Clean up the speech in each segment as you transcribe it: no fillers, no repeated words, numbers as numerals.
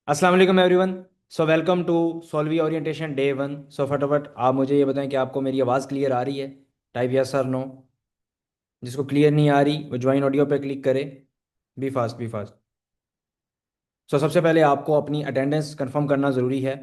अस्सलाम वालेकुम everyone. So welcome to Solvi orientation day one. सो फटाफट आप मुझे ये बताएं कि आपको मेरी आवाज़ क्लियर आ रही है। टाइप यस और नो। जिसको क्लियर नहीं आ रही वो ज्वाइन ऑडियो पे क्लिक करे। Be fast be fast. So सबसे पहले आपको अपनी अटेंडेंस कंफर्म करना ज़रूरी है।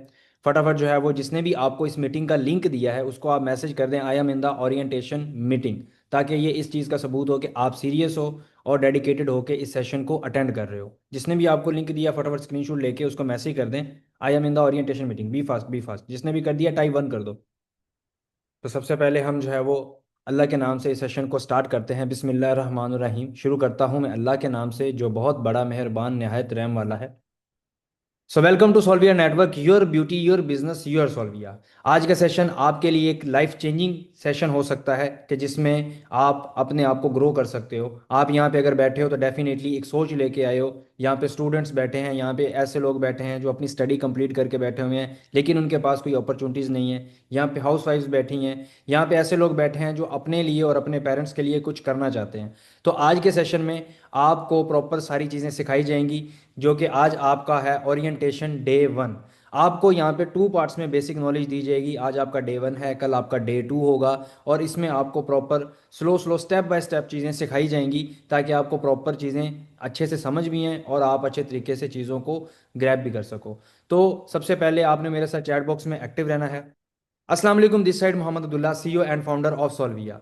फटाफट जो है वो जिसने भी आपको इस मीटिंग का लिंक दिया है उसको आप मैसेज कर दें, I am in the orientation meeting. ताकि ये इस चीज़ का सबूत हो कि आप सीरियस हो और डेडिकेटेड हो के इस सेशन को अटेंड कर रहे हो। जिसने भी आपको लिंक दिया फटाफट स्क्रीनशॉट लेके उसको मैसेज कर दें, I am in the orientation meeting. Be fast be fast. जिसने भी कर दिया टाइप वन कर दो। तो सबसे पहले हम जो है वो अल्लाह के नाम से इस सेशन को स्टार्ट करते हैं। बिस्मिल्लाह रहमान रहीम। शुरू करता हूँ मैं अल्लाह के नाम से जो बहुत बड़ा मेहरबान नहायत रहम वाला है। So welcome to Solvia network, your beauty your business your Solvia. आज का सेशन आपके लिए एक लाइफ चेंजिंग सेशन हो सकता है कि जिसमें आप अपने आप को ग्रो कर सकते हो। आप यहाँ पे अगर बैठे हो तो डेफिनेटली एक सोच लेके आए हो। यहाँ पे स्टूडेंट्स बैठे हैं, यहाँ पे ऐसे लोग बैठे हैं जो अपनी स्टडी कंप्लीट करके बैठे हुए हैं लेकिन उनके पास कोई अपॉर्चुनिटीज़ नहीं है। यहाँ पे हाउस वाइफ्स बैठी हैं, यहाँ पे ऐसे लोग बैठे हैं जो अपने लिए और अपने पेरेंट्स के लिए कुछ करना चाहते हैं। तो आज के सेशन में आपको प्रॉपर सारी चीज़ें सिखाई जाएंगी जो कि आज आपका है ओरिएंटेशन डे वन। आपको यहाँ पे टू पार्ट्स में बेसिक नॉलेज दी जाएगी। आज आपका डे वन है, कल आपका डे टू होगा। और इसमें आपको proper slow slow step by step चीज़ें सिखाई जाएंगी ताकि आपको प्रॉपर चीज़ें अच्छे से समझ भी हैं और आप अच्छे तरीके से चीज़ों को ग्रैब भी कर सको। तो सबसे पहले आपने मेरे साथ चैट बॉक्स में एक्टिव रहना है। अस्सलाम वालेकुम, this side Muhammad Abdullah, CEO and founder of Solvia.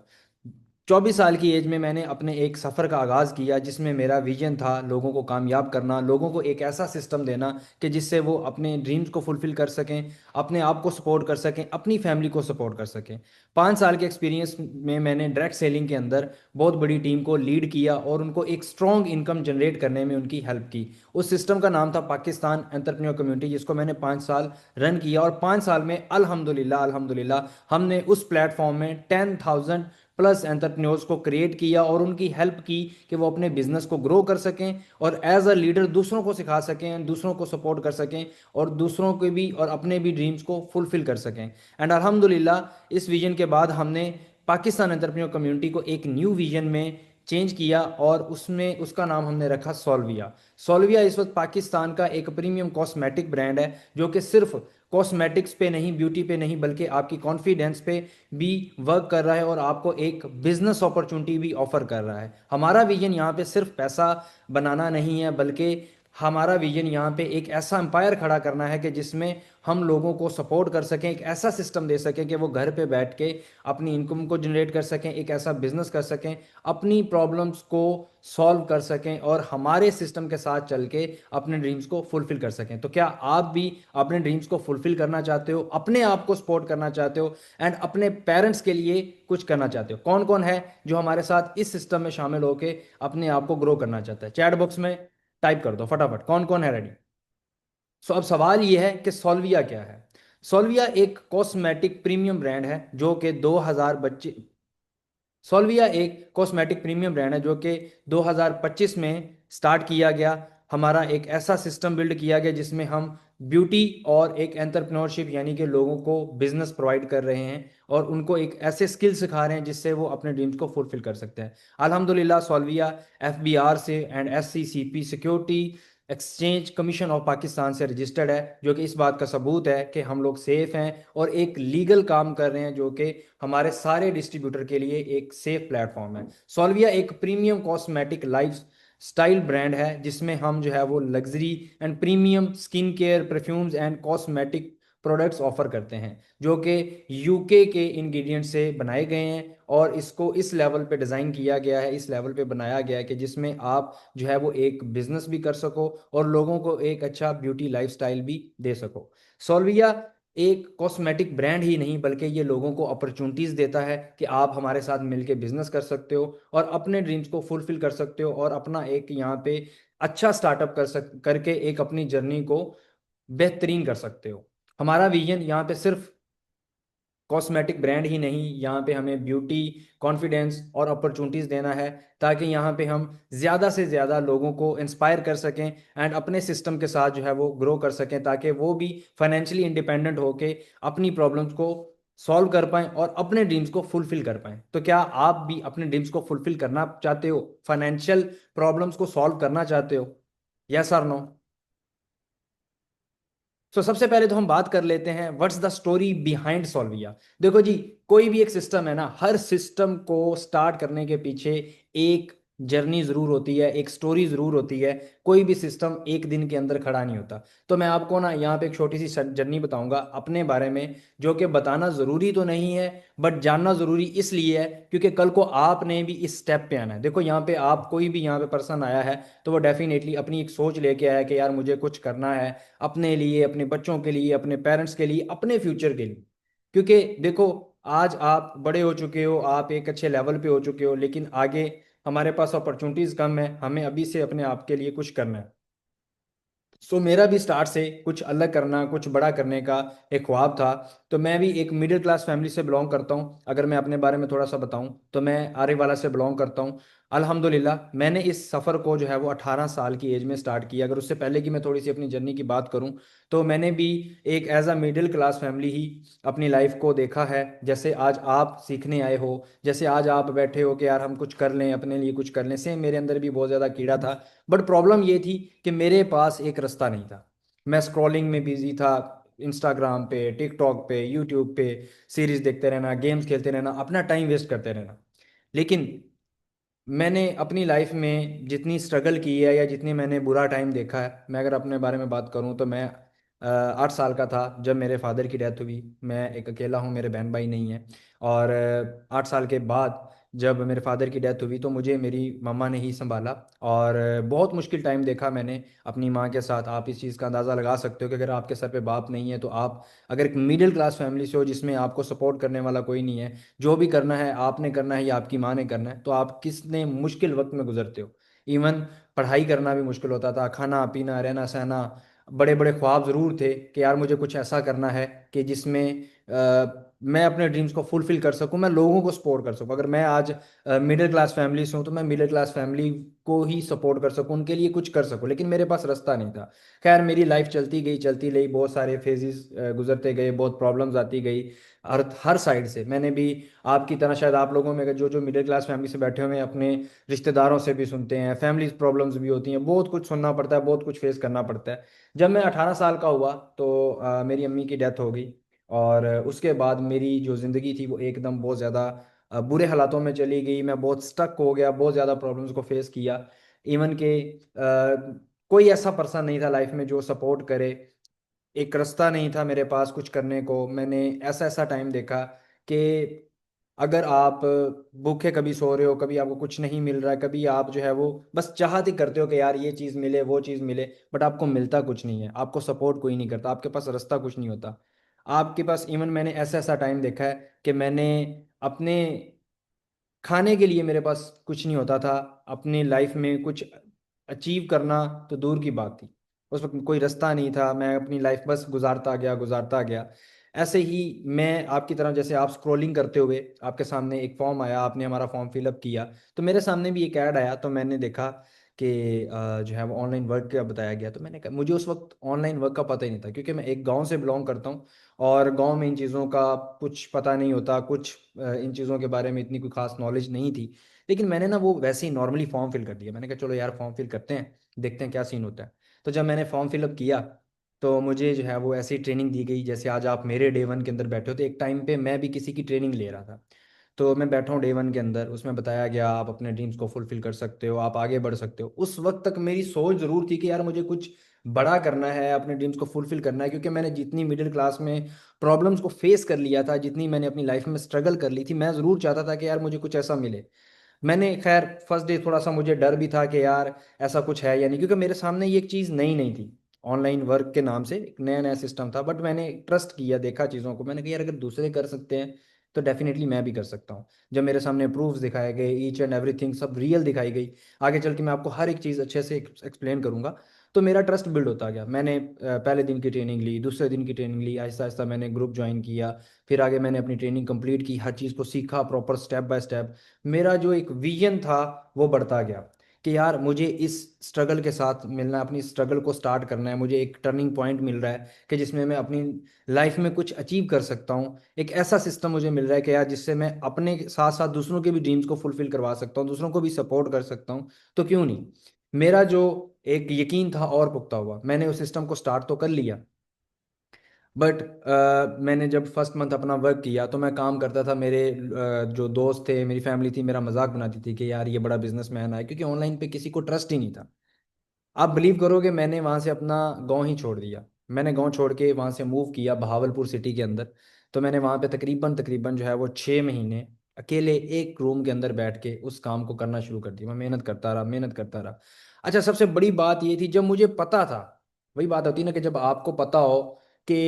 24 साल की एज में मैंने अपने एक सफ़र का आगाज़ किया जिसमें मेरा विजन था लोगों को कामयाब करना, लोगों को एक ऐसा सिस्टम देना कि जिससे वो अपने ड्रीम्स को फुलफ़िल कर सकें, अपने आप को सपोर्ट कर सकें, अपनी फैमिली को सपोर्ट कर सकें। 5 साल के एक्सपीरियंस में मैंने डायरेक्ट सेलिंग के अंदर बहुत बड़ी टीम को लीड किया और उनको एक स्ट्रॉन्ग इनकम जनरेट करने में उनकी हेल्प की। उस सिस्टम का नाम था पाकिस्तान एंटरप्रेन्योर कम्युनिटी, जिसको मैंने 5 साल रन किया और 5 साल में अल्हम्दुलिल्लाह अल्हम्दुलिल्लाह हमने उस प्लेटफॉर्म में 10,000 प्लस एंटरप्रेन्योर्स को क्रिएट किया और उनकी हेल्प की कि वो अपने बिजनेस को ग्रो कर सकें और एज अ लीडर दूसरों को सिखा सकें, दूसरों को सपोर्ट कर सकें और दूसरों के भी और अपने भी ड्रीम्स को फुलफिल कर सकें। एंड अल्हम्दुलिल्लाह इस विजन के बाद हमने पाकिस्तान एंटरप्रेन्योर कम्युनिटी को एक न्यू विजन में चेंज किया और उसमें उसका नाम हमने रखा सॉल्विया। सॉल्विया इस वक्त पाकिस्तान का एक प्रीमियम कॉस्मेटिक ब्रांड है जो कि सिर्फ कॉस्मेटिक्स पे नहीं, ब्यूटी पे नहीं, बल्कि आपकी कॉन्फिडेंस पे भी वर्क कर रहा है और आपको एक बिजनेस अपॉर्चुनिटी भी ऑफर कर रहा है। हमारा विजन यहाँ पे सिर्फ पैसा बनाना नहीं है, बल्कि हमारा विजन यहाँ पे एक ऐसा एम्पायर खड़ा करना है कि जिसमें हम लोगों को सपोर्ट कर सकें, एक ऐसा सिस्टम दे सकें कि वो घर पे बैठ के अपनी इनकम को जनरेट कर सकें, एक ऐसा बिजनेस कर सकें, अपनी प्रॉब्लम्स को सॉल्व कर सकें और हमारे सिस्टम के साथ चल के अपने ड्रीम्स को फुलफिल कर सकें। तो क्या आप भी अपने ड्रीम्स को फुलफिल करना चाहते हो, अपने आप को सपोर्ट करना चाहते हो एंड अपने पेरेंट्स के लिए कुछ करना चाहते हो? कौन कौन है जो हमारे साथ इस सिस्टम में शामिल होकर अपने आप को ग्रो करना चाहता है? चैट बॉक्स में टाइप कर दो फटाफट कौन कौन है रेडी। सो अब सवाल ये है कि सॉल्विया क्या है। सॉल्विया एक कॉस्मेटिक प्रीमियम ब्रांड है जो कि 2000 बच्चे सॉल्विया एक कॉस्मेटिक प्रीमियम ब्रांड है जो कि 2025 में स्टार्ट किया गया। हमारा एक ऐसा सिस्टम बिल्ड किया गया जिसमें हम ब्यूटी और एक एंटरप्रेन्योरशिप यानी कि लोगों को बिजनेस प्रोवाइड कर रहे हैं और उनको एक ऐसे स्किल सिखा रहे हैं जिससे वो अपने ड्रीम्स को फुलफिल कर सकते हैं। अल्हम्दुलिल्लाह सॉल्विया एफबीआर से and SCCP security exchange commission of Pakistan से रजिस्टर्ड है, जो कि इस बात का सबूत है कि हम लोग सेफ हैं और एक लीगल काम कर रहे हैं जो कि हमारे सारे डिस्ट्रीब्यूटर के लिए एक सेफ प्लेटफॉर्म है। सॉल्विया एक premium cosmetic life style brand है जिसमें हम जो है वो luxury and premium skin care perfumes and cosmetic products offer करते हैं जो कि यूके के इंग्रेडिएंट से बनाए गए हैं और इसको इस लेवल पे डिज़ाइन किया गया है, इस लेवल पे बनाया गया है कि जिसमें आप जो है वो एक बिजनेस भी कर सको और लोगों को एक अच्छा ब्यूटी लाइफस्टाइल भी दे सको। सोल्विया एक कॉस्मेटिक ब्रांड ही नहीं बल्कि ये लोगों को अपॉर्चुनिटीज़ देता है कि आप हमारे साथ मिलके बिजनेस कर सकते हो और अपने ड्रीम्स को फुलफिल कर सकते हो और अपना एक यहाँ पे अच्छा स्टार्टअप करके एक अपनी जर्नी को बेहतरीन कर सकते हो। हमारा विजन यहाँ पे सिर्फ कॉस्मेटिक ब्रांड ही नहीं, यहाँ पे हमें ब्यूटी, कॉन्फिडेंस और अपॉर्चुनिटीज़ देना है ताकि यहाँ पे हम ज़्यादा से ज़्यादा लोगों को इंस्पायर कर सकें एंड अपने सिस्टम के साथ जो है वो ग्रो कर सकें ताकि वो भी फाइनेंशियली इंडिपेंडेंट होके अपनी प्रॉब्लम्स को सॉल्व कर पाएं और अपने ड्रीम्स को फुलफिल कर पाएं। तो क्या आप भी अपने ड्रीम्स को फुलफिल करना चाहते हो, फाइनेंशियल प्रॉब्लम्स को सॉल्व करना चाहते हो? यस और नो? सबसे पहले तो हम बात कर लेते हैं व्हाट्स द स्टोरी बिहाइंड सॉल्विया। देखो जी, कोई भी एक सिस्टम है ना, हर सिस्टम को स्टार्ट करने के पीछे एक जर्नी जरूर होती है, एक स्टोरी जरूर होती है। कोई भी सिस्टम एक दिन के अंदर खड़ा नहीं होता। तो मैं आपको ना यहाँ पे एक छोटी सी जर्नी बताऊंगा अपने बारे में, जो कि बताना जरूरी तो नहीं है, बट जानना जरूरी इसलिए है क्योंकि कल को आपने भी इस स्टेप पे आना है। देखो यहाँ पे आप, कोई भी यहाँ पे पर्सन आया है तो वो डेफिनेटली अपनी एक सोच लेके आया कि यार मुझे कुछ करना है अपने लिए, अपने बच्चों के लिए, अपने पेरेंट्स के लिए, अपने फ्यूचर के लिए। क्योंकि देखो, आज आप बड़े हो चुके हो, आप एक अच्छे लेवल पे हो चुके हो, लेकिन आगे हमारे पास अपॉर्चुनिटीज कम है, हमें अभी से अपने आप के लिए कुछ करना है। मेरा भी स्टार्ट से कुछ अलग करना, कुछ बड़ा करने का एक ख्वाब था। तो मैं भी एक मिडिल क्लास फैमिली से बिलोंग करता हूँ। अगर मैं अपने बारे में थोड़ा सा बताऊं तो मैं आर्यवाला से बिलोंग करता हूँ। अल्हम्दुलिल्लाह मैंने इस सफ़र को जो है वो 18 साल की एज में स्टार्ट किया। अगर उससे पहले की मैं थोड़ी सी अपनी जर्नी की बात करूं तो मैंने भी एक as a middle class family ही अपनी लाइफ को देखा है। जैसे आज आप सीखने आए हो, जैसे आज आप बैठे हो कि यार हम कुछ कर लें, अपने लिए कुछ कर लें, सेम मेरे अंदर भी बहुत ज़्यादा कीड़ा था। बट प्रॉब्लम ये थी कि मेरे पास एक रास्ता नहीं था। मैं स्क्रॉलिंग में बिजी था, इंस्टाग्राम पे, टिकटॉक पे, यूट्यूब पे सीरीज देखते रहना, गेम्स खेलते रहना, अपना टाइम वेस्ट करते रहना। लेकिन मैंने अपनी लाइफ में जितनी स्ट्रगल की है या जितनी मैंने बुरा टाइम देखा है, मैं अगर अपने बारे में बात करूं तो मैं 8 साल का था जब मेरे फादर की डेथ हुई। मैं एक अकेला हूं, मेरे बहन भाई नहीं है। और 8 साल के बाद जब मेरे फादर की डेथ हुई तो मुझे मेरी मम्मा ने ही संभाला। और बहुत मुश्किल टाइम देखा मैंने अपनी माँ के साथ। आप इस चीज़ का अंदाज़ा लगा सकते हो कि अगर आपके सर पे बाप नहीं है तो आप अगर एक मिडिल क्लास फैमिली से हो जिसमें आपको सपोर्ट करने वाला कोई नहीं है, जो भी करना है आपने करना है या आपकी माँ ने करना है, तो आप किसने मुश्किल वक्त में गुजरते हो। इवन पढ़ाई करना भी मुश्किल होता था, खाना पीना रहना सहना। बड़े बड़े ख्वाब ज़रूर थे कि यार मुझे कुछ ऐसा करना है कि जिसमें मैं अपने ड्रीम्स को फुलफिल कर सकूं, मैं लोगों को सपोर्ट कर सकूं। अगर मैं आज मिडिल क्लास फैमिली से हूं तो मैं मिडिल क्लास फैमिली को ही सपोर्ट कर सकूं, उनके लिए कुछ कर सकूं, लेकिन मेरे पास रास्ता नहीं था। खैर मेरी लाइफ चलती गई चलती गई, बहुत सारे फेजेस गुजरते गए, बहुत प्रॉब्लम्स आती गई। हर साइड से मैंने भी आपकी तरह, शायद आप लोगों में जो जो मिडिल क्लास फैमिली से बैठे हुए हैं, अपने रिश्तेदारों से भी सुनते हैं, फैमिली प्रॉब्लम्स भी होती हैं, बहुत कुछ सुनना पड़ता है, बहुत कुछ फेस करना पड़ता है। जब मैं 18 साल का हुआ तो मेरी अम्मी की डेथ हो गई। और उसके बाद मेरी जो ज़िंदगी थी वो एकदम बहुत ज़्यादा बुरे हालातों में चली गई। मैं बहुत स्टक हो गया, बहुत ज़्यादा प्रॉब्लम्स को फेस किया। इवन के कोई ऐसा पर्सन नहीं था लाइफ में जो सपोर्ट करे, एक रास्ता नहीं था मेरे पास कुछ करने को। मैंने ऐसा ऐसा टाइम देखा कि अगर आप भूखे कभी सो रहे हो, कभी आपको कुछ नहीं मिल रहा है, कभी आप जो है वो बस चाहत ही करते हो कि यार ये चीज़ मिले, वो चीज़ मिले, बट आपको मिलता कुछ नहीं है, आपको सपोर्ट कोई नहीं करता, आपके पास रास्ता कुछ नहीं होता आपके पास। इवन मैंने ऐसा ऐसा टाइम देखा है कि मैंने अपने खाने के लिए मेरे पास कुछ नहीं होता था। अपनी लाइफ में कुछ अचीव करना तो दूर की बात थी, उस वक्त कोई रास्ता नहीं था। मैं अपनी लाइफ बस गुजारता गया गुजारता गया। ऐसे ही मैं आपकी तरह, जैसे आप स्क्रॉलिंग करते हुए आपके सामने एक फॉर्म आया, आपने हमारा फॉर्म फिलअप किया, तो मेरे सामने भी एक ऐड आया। तो मैंने देखा कि जो है वो ऑनलाइन वर्क का बताया गया। तो मैंने कहा, मुझे उस वक्त ऑनलाइन वर्क का पता ही नहीं था क्योंकि मैं एक गांव से बिलोंग करता हूँ और गांव में इन चीज़ों का कुछ पता नहीं होता, कुछ इन चीज़ों के बारे में इतनी कोई खास नॉलेज नहीं थी। लेकिन मैंने ना वो वैसे ही नॉर्मली फॉर्म फिल कर दिया। मैंने कहा चलो यार फॉर्म फिल करते हैं, देखते हैं क्या सीन होता है। तो जब मैंने फॉर्म फिलअप किया तो मुझे जो है वो ऐसी ट्रेनिंग दी गई जैसे आज आप मेरे डे 1 के अंदर बैठे हो। तो एक टाइम पे मैं भी किसी की ट्रेनिंग ले रहा था। तो मैं बैठा हूँ डे 1 के अंदर, उसमें बताया गया आप अपने ड्रीम्स को फुलफिल कर सकते हो, आप आगे बढ़ सकते हो। उस वक्त तक मेरी सोच ज़रूर थी कि यार मुझे कुछ बड़ा करना है, अपने ड्रीम्स को फुलफिल करना है, क्योंकि मैंने जितनी मिडिल क्लास में प्रॉब्लम्स को फेस कर लिया था, जितनी मैंने अपनी लाइफ में स्ट्रगल कर ली थी, मैं ज़रूर चाहता था कि यार मुझे कुछ ऐसा मिले। मैंने खैर फर्स्ट डे थोड़ा सा मुझे डर भी था कि यार ऐसा कुछ है या नहीं, क्योंकि मेरे सामने ये एक चीज़ नई नहीं थी। ऑनलाइन वर्क के नाम से एक नया नया सिस्टम था, बट मैंने ट्रस्ट किया, देखा चीज़ों को, मैंने कहा यार अगर दूसरे कर सकते हैं तो डेफिनेटली मैं भी कर सकता हूँ। जब मेरे सामने प्रूफ्स दिखाए गए, ईच एंड एवरीथिंग सब रियल दिखाई गई, आगे चल के मैं आपको हर एक चीज़ अच्छे से एक्सप्लेन करूंगा, तो मेरा ट्रस्ट बिल्ड होता गया। मैंने पहले दिन की ट्रेनिंग ली, दूसरे दिन की ट्रेनिंग ली, आहिस्ता आहिस्ता मैंने ग्रुप ज्वाइन किया। फिर आगे मैंने अपनी ट्रेनिंग कंप्लीट की, हर चीज़ को सीखा प्रॉपर स्टेप बाय स्टेप। मेरा जो एक विजन था वो बढ़ता गया कि यार मुझे इस स्ट्रगल के साथ मिलना है, अपनी स्ट्रगल को स्टार्ट करना है। मुझे एक टर्निंग पॉइंट मिल रहा है कि जिसमें मैं अपनी लाइफ में कुछ अचीव कर सकता हूँ। एक ऐसा सिस्टम मुझे मिल रहा है कि यार जिससे मैं अपने साथ साथ दूसरों के भी ड्रीम्स को फुलफिल करवा सकता हूँ, दूसरों को भी सपोर्ट कर सकता हूँ। तो क्यों नहीं। मेरा जो एक यकीन था और पुख्ता हुआ, मैंने उस सिस्टम को स्टार्ट तो कर लिया। बट मैंने जब फर्स्ट मंथ अपना वर्क किया तो मैं काम करता था, मेरे जो दोस्त थे, मेरी फैमिली थी, मेरा मजाक बनाती थी कि यार ये बड़ा बिजनेसमैन है, क्योंकि ऑनलाइन पे किसी को ट्रस्ट ही नहीं था। आप बिलीव करोगे, मैंने वहाँ से अपना गांव ही छोड़ दिया। मैंने गांव छोड़ के वहाँ से मूव किया बहावलपुर सिटी के अंदर। तो मैंने वहाँ पे तकरीबन तकरीबन जो है वो 6 महीने अकेले एक रूम के अंदर बैठ के उस काम को करना शुरू कर दिया। मैं मेहनत करता रहा, मेहनत करता रहा। अच्छा, सबसे बड़ी बात ये थी, जब मुझे पता था, वही बात होती है ना कि जब आपको पता हो कि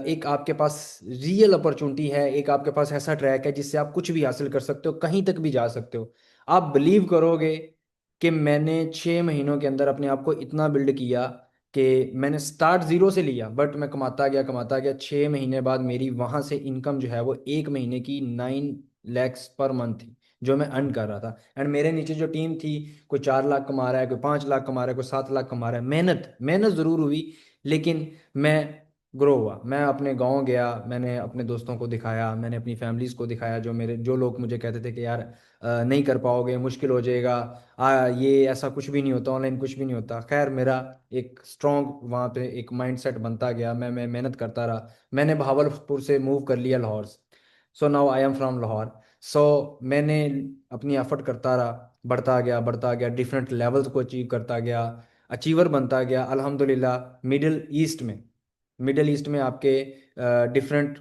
एक आपके पास रियल अपॉर्चुनिटी है, एक आपके पास ऐसा ट्रैक है जिससे आप कुछ भी हासिल कर सकते हो, कहीं तक भी जा सकते हो। आप बिलीव करोगे कि मैंने 6 महीनों के अंदर अपने आप को इतना बिल्ड किया कि मैंने स्टार्ट जीरो से लिया, बट मैं कमाता गया 6 महीने बाद मेरी वहां से इनकम जो है वो एक महीने की 9 lakhs पर मंथ थी, जो मैं अर्न कर रहा था। एंड मेरे नीचे जो टीम थी, कोई 4 लाख कमा रहा है, कोई 5 लाख कमा रहा है, कोई 7 लाख कमा रहा है। मेहनत मेहनत जरूर हुई, लेकिन मैं ग्रो हुआ। मैं अपने गांव गया, मैंने अपने दोस्तों को दिखाया, मैंने अपनी फैमिलीज को दिखाया, जो लोग मुझे कहते थे कि यार नहीं कर पाओगे, मुश्किल हो जाएगा, ये ऐसा कुछ भी नहीं होता, ऑनलाइन कुछ भी नहीं होता। खैर, मेरा एक स्ट्रॉन्ग वहाँ पे एक माइंडसेट बनता गया, मैं मेहनत करता रहा। मैंने बहावलपुर से मूव कर लिया Lahore. So now I am from Lahore. So मैंने अपनी एफर्ट करता रहा, बढ़ता गया, डिफरेंट लेवल्स को अचीव करता गया, अचीवर बनता गया अल्हम्दुलिल्लाह। मिडिल ईस्ट में आपके डिफरेंट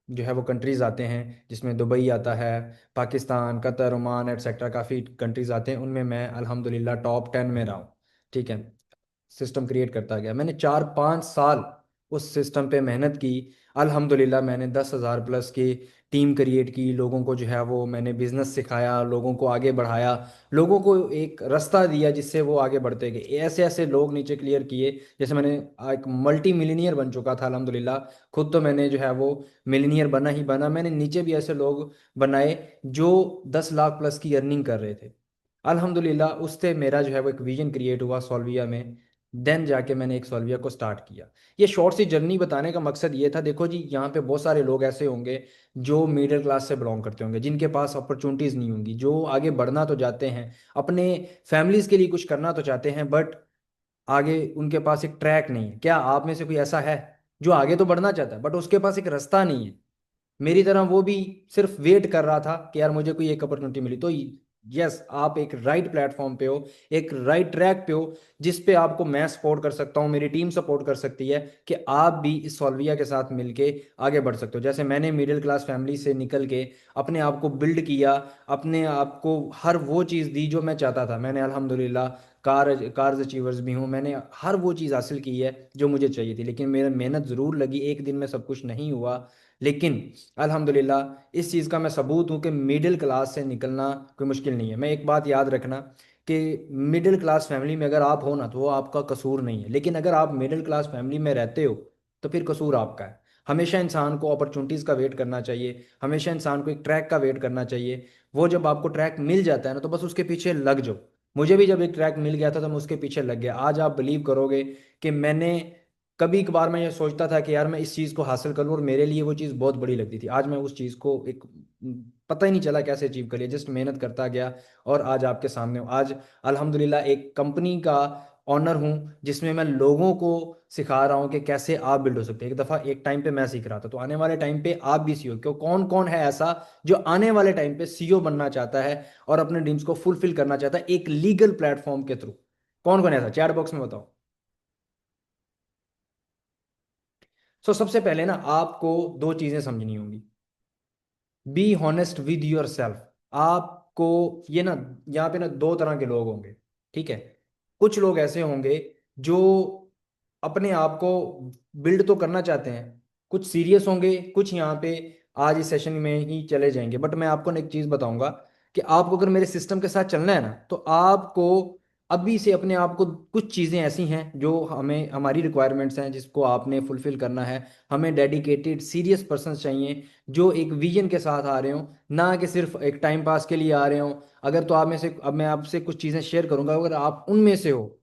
जो है वो कंट्रीज आते हैं, जिसमें दुबई आता है, पाकिस्तान, कतर, ओमान एटसेट्रा, काफ़ी कंट्रीज आते हैं, उनमें मैं अल्हम्दुलिल्लाह टॉप 10 में रहा हूँ। ठीक है। सिस्टम क्रिएट करता गया, मैंने 4-5 साल उस सिस्टम पे मेहनत की। अल्हम्दुलिल्लाह मैंने 10,000 प्लस की टीम क्रिएट की, लोगों को जो है वो मैंने बिजनेस सिखाया, लोगों को आगे बढ़ाया, लोगों को एक रास्ता दिया जिससे वो आगे बढ़ते गए। ऐसे ऐसे लोग नीचे क्लियर किए, जैसे मैंने एक मल्टी मिलीनियर बन चुका था अल्हम्दुलिल्लाह। खुद तो मैंने जो है वो मिलीनियर बना ही बना, मैंने नीचे भी ऐसे लोग बनाए जो 10 लाख प्लस की अर्निंग कर रहे थे। अल्हम्दुलिल्लाह उससे मेरा जो है वो एक विजन क्रिएट हुआ सॉल्विया में। देन जाके मैंने एक सॉल्विया को स्टार्ट किया। ये शॉर्ट सी जर्नी बताने का मकसद ये था, देखो जी, यहाँ पे बहुत सारे लोग ऐसे होंगे जो मिडिल क्लास से बिलोंग करते होंगे, जिनके पास अपॉर्चुनिटीज़ नहीं होंगी, जो आगे बढ़ना तो चाहते हैं, अपने फैमिलीज के लिए कुछ करना तो चाहते हैं, बट आगे उनके पास एक ट्रैक नहीं है। क्या आप में से कोई ऐसा है जो आगे तो बढ़ना चाहता है बट उसके पास एक रास्ता नहीं है? मेरी तरह वो भी सिर्फ वेट कर रहा था कि यार मुझे कोई एक अपॉर्चुनिटी मिली। तो यस, आप एक राइट प्लेटफॉर्म पे हो, एक राइट ट्रैक पे हो, जिस पे आपको मैं सपोर्ट कर सकता हूँ, मेरी टीम सपोर्ट कर सकती है कि आप भी इस सॉल्विया के साथ मिलके आगे बढ़ सकते हो। जैसे मैंने मिडिल क्लास फैमिली से निकल के अपने आप को बिल्ड किया, अपने आप को हर वो चीज़ दी जो मैं चाहता था। मैंने अल्हम्दुलिल्लाह कार्स अचीवर्स भी हूँ, मैंने हर वो चीज़ हासिल की है जो मुझे चाहिए थी। लेकिन मेरा मेहनत ज़रूर लगी, एक दिन में सब कुछ नहीं हुआ। लेकिन अल्हम्दुलिल्लाह इस चीज़ का मैं सबूत हूँ कि मिडिल क्लास से निकलना कोई मुश्किल नहीं है। मैं एक बात याद रखना कि मिडिल क्लास फैमिली में अगर आप हो ना तो वो आपका कसूर नहीं है, लेकिन अगर आप मिडिल क्लास फैमिली में रहते हो तो फिर कसूर आपका है। हमेशा इंसान को अपॉर्चुनिटीज़ का वेट करना चाहिए, हमेशा इंसान को एक ट्रैक का वेट करना चाहिए। वो जब आपको ट्रैक मिल जाता है ना, तो बस उसके पीछे लग जाओ। मुझे भी जब एक ट्रैक मिल गया था तो मैं उसके पीछे लग गया। आज आप बिलीव करोगे कि मैंने कभी कभार मैं ये सोचता था कि यार मैं इस चीज़ को हासिल कर लूँ, और मेरे लिए वो चीज़ बहुत बड़ी लगती थी। आज मैं उस चीज़ को एक पता ही नहीं चला कैसे अचीव कर लिया, जस्ट मेहनत करता गया और आज आपके सामने हूँ। आज अल्हम्दुलिल्लाह एक कंपनी का ऑनर हूँ जिसमें मैं लोगों को सिखा रहा हूँ कि कैसे आप बिल्ड हो सकते हैं। एक दफ़ा एक टाइम पे मैं सीख रहा था, तो आने वाले टाइम पे आप भी सीओ। क्यों, कौन कौन है ऐसा जो आने वाले टाइम पे सीईओ बनना चाहता है और अपने ड्रीम्स को फुलफिल करना चाहता है एक लीगल प्लेटफॉर्म के थ्रू? कौन कौन है ऐसा, चैट बॉक्स में बताओ। सबसे पहले ना आपको दो चीजें समझनी होंगी। Be honest with your self. आपको ये ना, यहाँ पे ना दो तरह के लोग होंगे। ठीक है। कुछ लोग ऐसे होंगे जो अपने आप को बिल्ड तो करना चाहते हैं, कुछ सीरियस होंगे, कुछ यहाँ पे आज इस सेशन में ही चले जाएंगे। बट मैं आपको ना एक चीज बताऊंगा कि आपको अगर मेरे सिस्टम के साथ चलना है ना, तो आपको अभी से अपने आप को कुछ चीजें ऐसी हैं जो हमें हमारी रिक्वायरमेंट्स हैं जिसको आपने फुलफिल करना है। हमें डेडिकेटेड सीरियस पर्सन चाहिए जो एक विजन के साथ आ रहे हो, ना कि सिर्फ एक टाइम पास के लिए आ रहे हो। अगर तो आप में से, अब मैं आपसे कुछ चीज़ें शेयर करूंगा, अगर आप उनमें से हो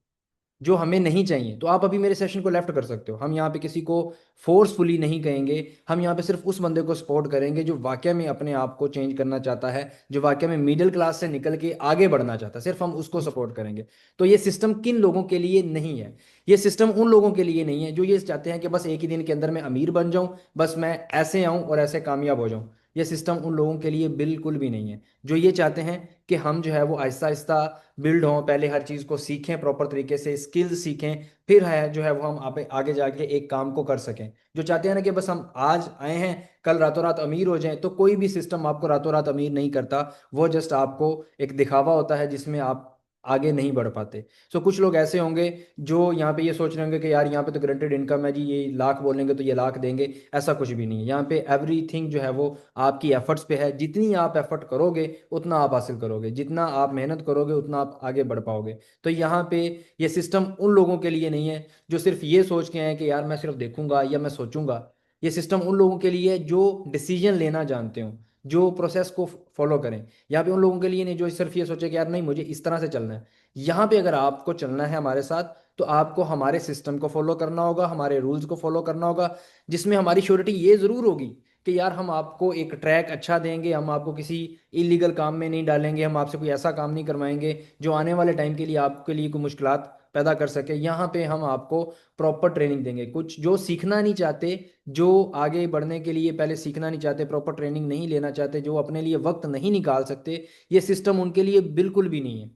जो हमें नहीं चाहिए, तो आप अभी मेरे सेशन को लेफ्ट कर सकते हो। हम यहाँ पे किसी को फोर्सफुली नहीं कहेंगे, हम यहाँ पे सिर्फ उस बंदे को सपोर्ट करेंगे जो वाकई में अपने आप को चेंज करना चाहता है, जो वाकई में मिडिल क्लास से निकल के आगे बढ़ना चाहता है, सिर्फ हम उसको सपोर्ट करेंगे। तो ये सिस्टम किन लोगों के लिए नहीं है? ये सिस्टम उन लोगों के लिए नहीं है जो ये चाहते हैं कि बस एक ही दिन के अंदर मैं अमीर बन जाऊं, बस मैं ऐसे आऊं और ऐसे कामयाब हो जाऊं। ये सिस्टम उन लोगों के लिए बिल्कुल भी नहीं है जो ये चाहते हैं कि हम जो है वो आहिस्ता आहिस्ता बिल्ड हों, पहले हर चीज़ को सीखें, प्रॉपर तरीके से स्किल्स सीखें, फिर है जो है वो हम आगे जाके एक काम को कर सकें। जो चाहते हैं ना कि बस हम आज आए हैं, कल रातों रात अमीर हो जाएं, तो कोई भी सिस्टम आपको रातों रात अमीर नहीं करता। वो जस्ट आपको एक दिखावा होता है जिसमें आप आगे नहीं बढ़ पाते। सो कुछ लोग ऐसे होंगे जो यहाँ पे ये सोच रहे होंगे कि यार यहाँ पे तो गारंटेड इनकम है जी, ये लाख बोलेंगे तो ये लाख देंगे। ऐसा कुछ भी नहीं है। यहाँ पे एवरीथिंग जो है वो आपकी एफर्ट्स पे है। जितनी आप एफर्ट करोगे उतना आप हासिल करोगे, जितना आप मेहनत करोगे उतना आप आगे बढ़ पाओगे। तो यहाँ पे ये सिस्टम उन लोगों के लिए नहीं है जो सिर्फ ये सोच के हैं कि यार मैं सिर्फ देखूंगा या मैं सोचूंगा। ये सिस्टम उन लोगों के लिए है जो डिसीजन लेना जानते हो, जो प्रोसेस को फॉलो करें। यहाँ पे उन लोगों के लिए नहीं जो सिर्फ ये सोचे कि यार नहीं मुझे इस तरह से चलना है। यहाँ पे अगर आपको चलना है हमारे साथ, तो आपको हमारे सिस्टम को फॉलो करना होगा, हमारे रूल्स को फॉलो करना होगा, जिसमें हमारी श्योरिटी ये ज़रूर होगी कि यार हम आपको एक ट्रैक अच्छा देंगे, हम आपको किसी इलीगल काम में नहीं डालेंगे, हम आपसे कोई ऐसा काम नहीं करवाएंगे जो आने वाले टाइम के लिए आपके लिए कोई मुश्किलात पैदा कर सके। यहाँ पे हम आपको प्रॉपर ट्रेनिंग देंगे। कुछ जो सीखना नहीं चाहते, जो आगे बढ़ने के लिए पहले सीखना नहीं चाहते, प्रॉपर ट्रेनिंग नहीं लेना चाहते, जो अपने लिए वक्त नहीं निकाल सकते, ये सिस्टम उनके लिए बिल्कुल भी नहीं है।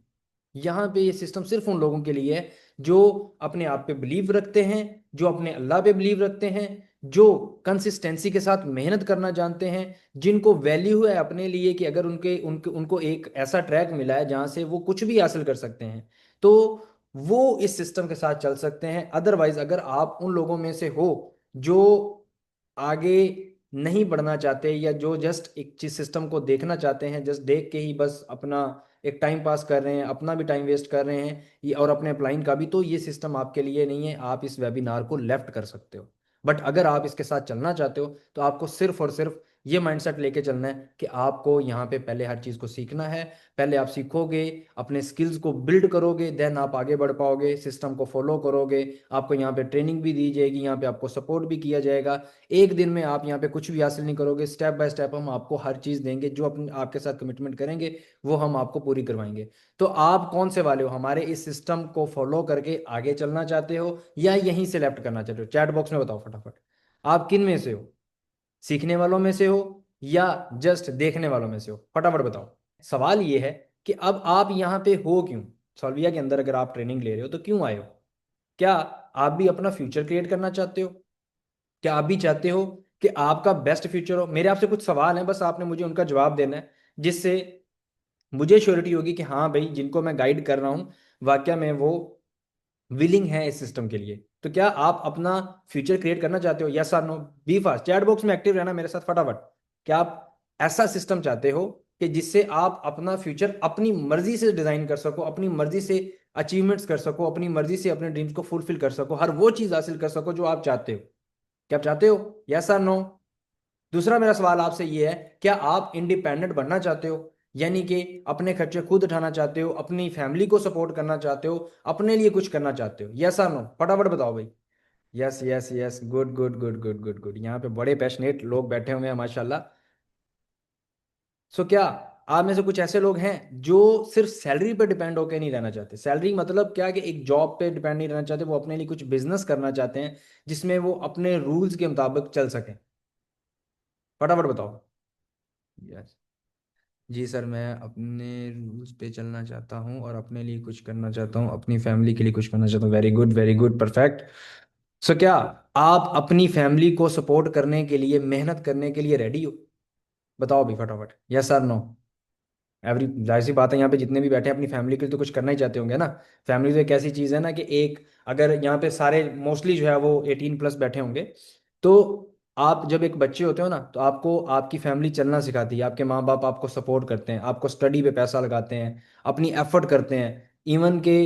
यहाँ पे ये सिस्टम सिर्फ उन लोगों के लिए है जो अपने आप पे बिलीव रखते हैं, जो अपने अल्लाह पे बिलीव रखते हैं, जो कंसिस्टेंसी के साथ मेहनत करना जानते हैं, जिनको वैल्यू है अपने लिए कि अगर उनके उनके उनको एक ऐसा ट्रैक मिला है जहाँ से वो कुछ भी हासिल कर सकते हैं, तो वो इस सिस्टम के साथ चल सकते हैं। अदरवाइज अगर आप उन लोगों में से हो जो आगे नहीं बढ़ना चाहते, या जो जस्ट एक चीज सिस्टम को देखना चाहते हैं, जस्ट देख के ही बस अपना एक टाइम पास कर रहे हैं, अपना भी टाइम वेस्ट कर रहे हैं ये, और अपने अपलाइन का भी, तो ये सिस्टम आपके लिए नहीं है। आप इस वेबिनार को लेफ्ट कर सकते हो। बट अगर आप इसके साथ चलना चाहते हो तो आपको सिर्फ और सिर्फ ये माइंडसेट लेके चलना है कि आपको यहाँ पे पहले हर चीज़ को सीखना है। पहले आप सीखोगे, अपने स्किल्स को बिल्ड करोगे, देन आप आगे बढ़ पाओगे, सिस्टम को फॉलो करोगे। आपको यहाँ पे ट्रेनिंग भी दी जाएगी, यहाँ पे आपको सपोर्ट भी किया जाएगा। एक दिन में आप यहाँ पे कुछ भी हासिल नहीं करोगे। स्टेप बाय स्टेप हम आपको हर चीज़ देंगे, जो अपने आपके साथ कमिटमेंट करेंगे वो हम आपको पूरी करवाएंगे। तो आप कौन से वाले हो? हमारे इस सिस्टम को फॉलो करके आगे चलना चाहते हो या यहीं से लेफ्ट करना चाहते हो? चैट बॉक्स में बताओ फटाफट, आप किन में से हो? सीखने वालों में से हो या जस्ट देखने वालों में से हो? फटाफट बताओ। सवाल ये है कि अब आप यहाँ पे हो क्यों? सॉल्विया के अंदर अगर आप ट्रेनिंग ले रहे हो तो क्यों आए हो? क्या आप भी अपना फ्यूचर क्रिएट करना चाहते हो? क्या आप भी चाहते हो कि आपका बेस्ट फ्यूचर हो? मेरे आपसे कुछ सवाल हैं, बस आपने मुझे उनका जवाब देना है, जिससे मुझे श्योरिटी होगी कि हाँ भाई, जिनको मैं गाइड कर रहा हूँ वाकया में वो विलिंग है इस सिस्टम के लिए। तो क्या आप अपना फ्यूचर क्रिएट करना चाहते हो? यस और no, be fast, chat box में एक्टिव रहना मेरे साथ फटाफट। क्या आप ऐसा सिस्टम चाहते हो कि जिससे आप अपना फ्यूचर अपनी मर्जी से डिजाइन कर सको, अपनी मर्जी से अचीवमेंट्स कर सको, अपनी मर्जी से अपने ड्रीम्स को फुलफिल कर सको, हर वो चीज हासिल कर सको जो आप चाहते हो? क्या आप चाहते हो? यस और नो? दूसरा मेरा सवाल आपसे ये है, क्या आप इंडिपेंडेंट बनना चाहते हो? यानी कि अपने खर्चे खुद उठाना चाहते हो, अपनी फैमिली को सपोर्ट करना चाहते हो, अपने लिए कुछ करना चाहते हो? यस और नो? फटाफट बताओ भाई। Yes yes yes, good good good good good good. यहाँ पे बड़े पैशनेट लोग बैठे हुए हैं माशाल्लाह। सो क्या आप में से कुछ ऐसे लोग हैं जो सिर्फ सैलरी पे डिपेंड होकर नहीं रहना चाहते? सैलरी मतलब क्या कि एक जॉब पे डिपेंड नहीं रहना चाहते, वो अपने लिए कुछ बिजनेस करना चाहते हैं जिसमें वो अपने रूल्स के मुताबिक चल सकें? फटाफट बताओ। यस जी सर, मैं अपने रूल्स पे चलना चाहता हूँ और अपने लिए कुछ करना चाहता हूँ, अपनी फैमिली के लिए कुछ करना चाहता हूँ। Very good perfect. सो क्या आप अपनी फैमिली को सपोर्ट करने के लिए, मेहनत करने के लिए रेडी हो? बताओ भी फटाफट, यस सर नो। एवरी, जाहिर सी बात है यहाँ पे जितने भी बैठे हैं अपनी फैमिली के लिए तो कुछ करना ही चाहते होंगे ना। फैमिली तो एक ऐसी चीज़ है ना कि एक, अगर यहाँ पे सारे मोस्टली जो है वो 18+ बैठे होंगे, तो आप जब एक बच्चे होते हो ना तो आपको आपकी फैमिली चलना सिखाती है, आपके माँ बाप आपको सपोर्ट करते हैं, आपको स्टडी पे पैसा लगाते हैं, अपनी एफर्ट करते हैं। इवन के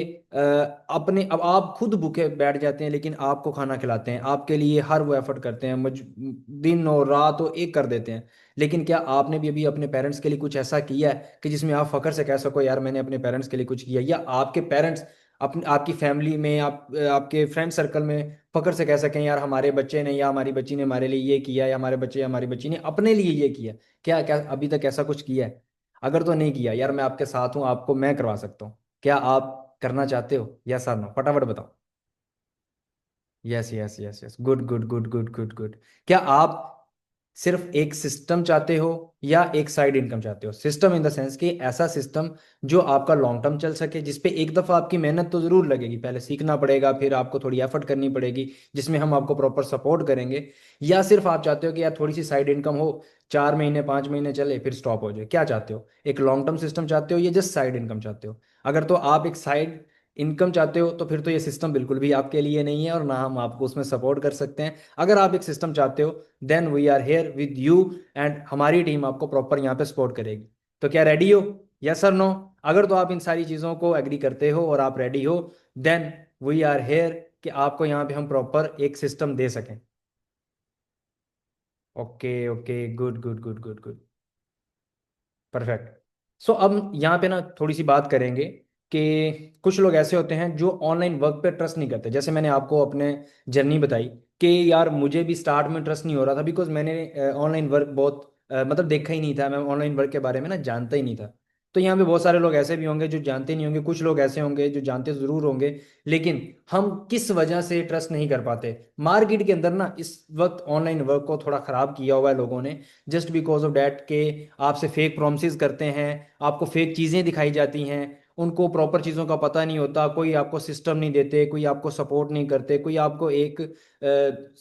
अपने, अब आप खुद भूखे बैठ जाते हैं लेकिन आपको खाना खिलाते हैं, आपके लिए हर वो एफर्ट करते हैं, दिन और रात हो एक कर देते हैं। लेकिन क्या आपने भी अभी अपने पेरेंट्स के लिए कुछ ऐसा किया है कि जिसमें आप फख्र से कह सको यार मैंने अपने पेरेंट्स के लिए कुछ किया? या आपके पेरेंट्स अपने आपकी फैमिली में, आपके फ्रेंड सर्कल में फख्र से कह सकें यार हमारे बच्चे ने या हमारी बच्ची ने हमारे लिए ये किया, या हमारे बच्चे या हमारी बच्ची ने अपने लिए ये किया। क्या क्या अभी तक ऐसा कुछ किया है? अगर तो नहीं किया यार, मैं आपके साथ हूँ, आपको मैं करवा सकता हूँ। क्या आप करना चाहते हो? यस और नो, फटाफट बताओ। Yes yes yes yes, good good good good good good. क्या आप सिर्फ एक सिस्टम चाहते हो या एक साइड इनकम चाहते हो? सिस्टम इन द सेंस कि ऐसा सिस्टम जो आपका लॉन्ग टर्म चल सके, जिसपे एक दफा आपकी मेहनत तो जरूर लगेगी, पहले सीखना पड़ेगा, फिर आपको थोड़ी एफर्ट करनी पड़ेगी, जिसमें हम आपको प्रॉपर सपोर्ट करेंगे। या सिर्फ आप चाहते हो कि यार थोड़ी सी साइड इनकम हो, 4 महीने 5 महीने चले फिर स्टॉप हो जाए? क्या चाहते हो, एक लॉन्ग टर्म सिस्टम चाहते हो या जस्ट साइड इनकम चाहते हो? अगर तो आप एक साइड इनकम चाहते हो तो फिर तो ये सिस्टम बिल्कुल भी आपके लिए नहीं है, और ना हम आपको उसमें सपोर्ट कर सकते हैं। अगर आप एक सिस्टम चाहते हो, then we are here with you, and हमारी टीम आपको प्रॉपर यहाँ पे सपोर्ट करेगी। तो क्या रेडी हो? यस और नो? अगर तो आप इन सारी चीज़ों को एग्री करते हो और आप रेडी हो, देन वी आर हेयर कि आपको यहाँ पे हम प्रॉपर एक सिस्टम दे सकें। Okay okay, good good good good good, perfect. So अब यहाँ पे ना थोड़ी सी बात करेंगे कि कुछ लोग ऐसे होते हैं जो ऑनलाइन वर्क पे ट्रस्ट नहीं करते। जैसे मैंने आपको अपने जर्नी बताई कि यार मुझे भी स्टार्ट में ट्रस्ट नहीं हो रहा था, बिकॉज मैंने ऑनलाइन वर्क बहुत मतलब देखा ही नहीं था, मैं ऑनलाइन वर्क के बारे में ना जानता ही नहीं था। तो यहाँ पे बहुत सारे लोग ऐसे भी होंगे जो जानते नहीं होंगे, कुछ लोग ऐसे होंगे जो जानते ज़रूर होंगे, लेकिन हम किस वजह से ट्रस्ट नहीं कर पाते? मार्केट के अंदर ना इस वक्त ऑनलाइन वर्क को थोड़ा ख़राब किया हुआ है लोगों ने, जस्ट बिकॉज ऑफ डैट के आपसे फेक प्रोमिस करते हैं, आपको फेक चीज़ें दिखाई जाती हैं, उनको प्रॉपर चीज़ों का पता नहीं होता, कोई आपको सिस्टम नहीं देते, कोई आपको सपोर्ट नहीं करते, कोई आपको एक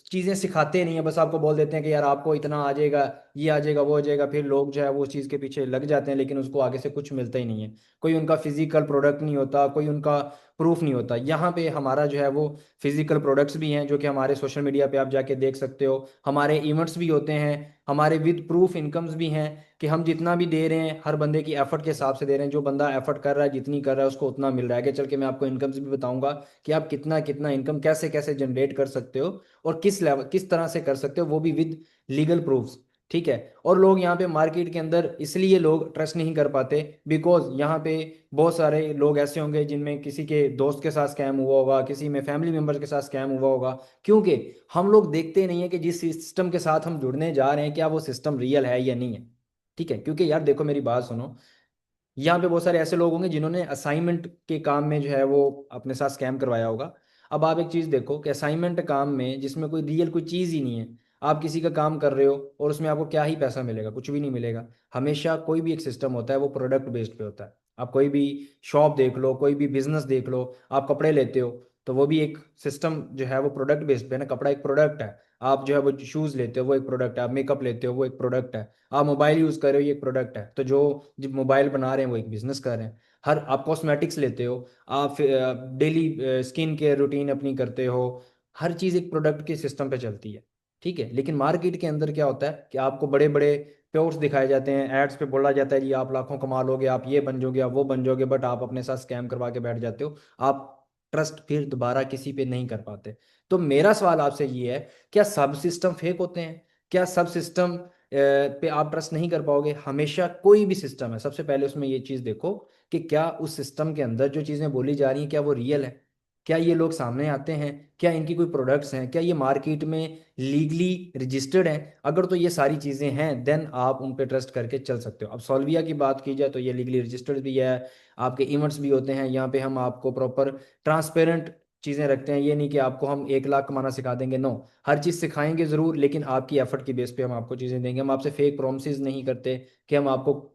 चीज़ें सिखाते नहीं है, बस आपको बोल देते हैं कि यार आपको इतना आ जाएगा, ये आ जाएगा, वो आ जाएगा, फिर लोग जो है वो उस चीज़ के पीछे लग जाते हैं, लेकिन उसको आगे से कुछ मिलता ही नहीं है। कोई उनका फिजिकल प्रोडक्ट नहीं होता, कोई उनका प्रूफ नहीं होता। यहाँ पे हमारा जो है वो फिजिकल प्रोडक्ट्स भी हैं, जो कि हमारे सोशल मीडिया पे आप जाके देख सकते हो, हमारे इवेंट्स भी होते हैं, हमारे विद प्रूफ इनकम्स भी हैं, कि हम जितना भी दे रहे हैं हर बंदे की एफर्ट के हिसाब से दे रहे हैं। जो बंदा एफर्ट कर रहा है, जितनी कर रहा है, उसको उतना मिल रहा है। आगे चल के मैं आपको इनकम्स भी बताऊंगा कि आप कितना कितना इनकम कैसे कैसे जनरेट कर सकते हो, और किस लेवल किस तरह से कर सकते हो, वो भी विद लीगल प्रूफ्स। ठीक है। और लोग यहाँ पे मार्केट के अंदर इसलिए लोग ट्रस्ट नहीं कर पाते, बिकॉज यहाँ पे बहुत सारे लोग ऐसे होंगे जिनमें किसी के दोस्त के साथ स्कैम हुआ होगा, किसी में फैमिली मेम्बर के साथ स्कैम हुआ होगा। क्योंकि हम लोग देखते नहीं है कि जिस सिस्टम के साथ हम जुड़ने जा रहे हैं, क्या वो सिस्टम रियल है या नहीं है। ठीक है, क्योंकि यार देखो मेरी बात सुनो, यहाँ पे बहुत सारे ऐसे लोग होंगे जिन्होंने असाइनमेंट के काम में जो है वो अपने साथ स्कैम करवाया होगा। अब आप एक चीज़ देखो कि असाइनमेंट काम में जिसमें कोई रियल कोई चीज़ ही नहीं है, आप किसी का काम कर रहे हो और उसमें आपको क्या ही पैसा मिलेगा? कुछ भी नहीं मिलेगा। हमेशा कोई भी एक सिस्टम होता है वो प्रोडक्ट बेस्ड पे होता है। आप कोई भी शॉप देख लो, कोई भी बिजनेस देख लो, आप कपड़े लेते हो तो वो भी एक सिस्टम जो है वो प्रोडक्ट बेस्ड पे है ना। कपड़ा एक प्रोडक्ट है, आप जो है वो शूज़ लेते हो वो एक प्रोडक्ट है, आप मेकअप लेते हो वो एक प्रोडक्ट है, आप मोबाइल यूज़ कर रहे हो ये एक प्रोडक्ट है। तो जो जब मोबाइल बना रहे हैं वो एक बिजनेस कर रहे हैं। हर आप कॉस्मेटिक्स लेते हो, आप डेली स्किन केयर रूटीन अपनी करते हो, हर चीज़ एक प्रोडक्ट के सिस्टम पे चलती है। ठीक है, लेकिन मार्केट के अंदर क्या होता है कि आपको बड़े बड़े प्योर्स दिखाए जाते हैं, एड्स पे बोला जाता है जी आप लाखों कमा लोगे, आप ये बन जाओगे, आप वो बन जाओगे, बट आप अपने साथ स्कैम करवा के बैठ जाते हो। आप ट्रस्ट फिर दोबारा किसी पे नहीं कर पाते। तो मेरा सवाल आपसे ये है, क्या सब सिस्टम फेक होते हैं? क्या सब सिस्टम पे आप ट्रस्ट नहीं कर पाओगे? हमेशा कोई भी सिस्टम है, सबसे पहले उसमें ये चीज़ देखो कि क्या उस सिस्टम के अंदर जो चीज़ें बोली जा रही हैं क्या वो रियल है? क्या ये लोग सामने आते हैं? क्या इनकी कोई प्रोडक्ट्स हैं? क्या ये मार्केट में लीगली रजिस्टर्ड हैं? अगर तो ये सारी चीज़ें हैं, देन आप उन पे ट्रस्ट करके चल सकते हो। अब सॉल्विया की बात की जाए तो ये लीगली रजिस्टर्ड भी है, आपके इवेंट्स भी होते हैं यहाँ पे, हम आपको प्रॉपर ट्रांसपेरेंट चीज़ें रखते हैं। ये नहीं कि आपको हम 1 लाख कमाना सिखा देंगे, नो। हर चीज़ सिखाएंगे ज़रूर, लेकिन आपकी एफर्ट की बेस पे हम आपको चीज़ें देंगे। हम आपसे फेक प्रोमिस नहीं करते कि हम आपको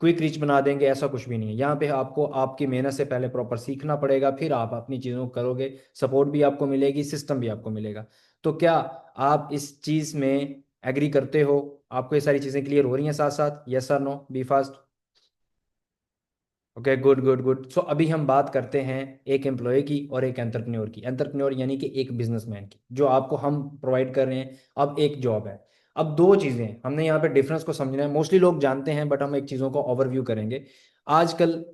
क्विक रिच बना देंगे, ऐसा कुछ भी नहीं है। यहाँ पे आपको आपकी मेहनत से पहले प्रॉपर सीखना पड़ेगा, फिर आप अपनी चीज़ों को करोगे, सपोर्ट भी आपको मिलेगी, सिस्टम भी आपको मिलेगा। तो क्या आप इस चीज़ में एग्री करते हो? आपको ये सारी चीज़ें क्लियर हो रही हैं साथ साथ? यस और no, be fast. Okay, good good good. So अभी हम बात करते हैं एक एम्प्लॉय की और एक एंटरप्रेन्योर की। एंटरप्रेन्योर यानी कि एक बिजनेसमैन की, जो आपको हम प्रोवाइड कर रहे हैं। अब एक जॉब है। अब दो चीज़ें हमने यहाँ पे डिफरेंस को समझना है। मोस्टली लोग जानते हैं, बट हम एक चीज़ों को ओवरव्यू करेंगे आजकल।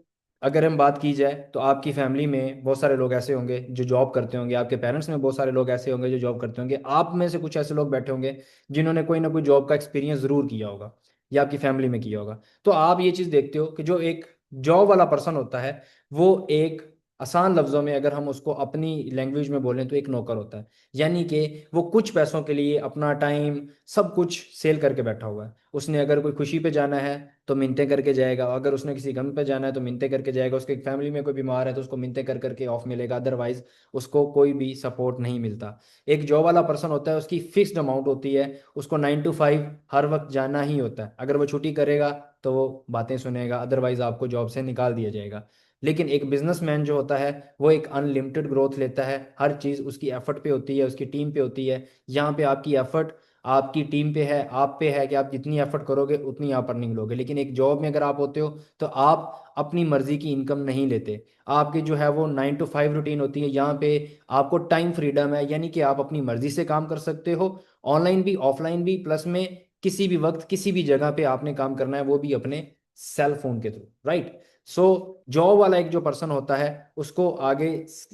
अगर हम बात की जाए तो आपकी फैमिली में बहुत सारे लोग ऐसे होंगे जो जॉब करते होंगे, आपके पेरेंट्स में बहुत सारे लोग ऐसे होंगे जो जॉब करते होंगे, आप में से कुछ ऐसे लोग बैठे होंगे जिन्होंने कोई ना कोई जॉब का एक्सपीरियंस ज़रूर किया होगा, या आपकी फैमिली में किया होगा। तो आप ये चीज़ देखते हो कि जो एक जॉब वाला पर्सन होता है वो एक आसान लफ्ज़ों में अगर हम उसको अपनी लैंग्वेज में बोलें तो एक नौकर होता है। यानी कि वो कुछ पैसों के लिए अपना टाइम सब कुछ सेल करके बैठा हुआ है। उसने अगर कोई खुशी पे जाना है तो मिन्नतें करके जाएगा, अगर उसने किसी गम पे जाना है तो मिन्नतें करके जाएगा, उसके फैमिली में कोई बीमार है तो उसको मिन्नतें कर करके ऑफ मिलेगा, अदरवाइज उसको कोई भी सपोर्ट नहीं मिलता। एक जॉब वाला पर्सन होता है, उसकी फिक्स्ड अमाउंट होती है, उसको 9 to 5 हर वक्त जाना ही होता है। अगर वो छुट्टी करेगा तो वो बातें सुनेगा, अदरवाइज आपको जॉब से निकाल दिया जाएगा। लेकिन एक बिजनेसमैन जो होता है वो एक अनलिमिटेड ग्रोथ लेता है, हर चीज़ उसकी एफर्ट पे होती है, उसकी टीम पे होती है। यहाँ पे आपकी एफर्ट आपकी टीम पे है, आप पे है कि आप जितनी एफर्ट करोगे उतनी आप अर्निंग लोगे। लेकिन एक जॉब में अगर आप होते हो तो आप अपनी मर्जी की इनकम नहीं लेते, आपकी जो है वो 9 to 5 रूटीन होती है। यहाँ पे आपको टाइम फ्रीडम है, यानी कि आप अपनी मर्जी से काम कर सकते हो, ऑनलाइन भी ऑफलाइन भी, प्लस में किसी भी वक्त किसी भी जगह पे आपने काम करना है वो भी अपने सेल फोन के थ्रू, राइट। सो जॉब वाला एक जो पर्सन होता है उसको आगे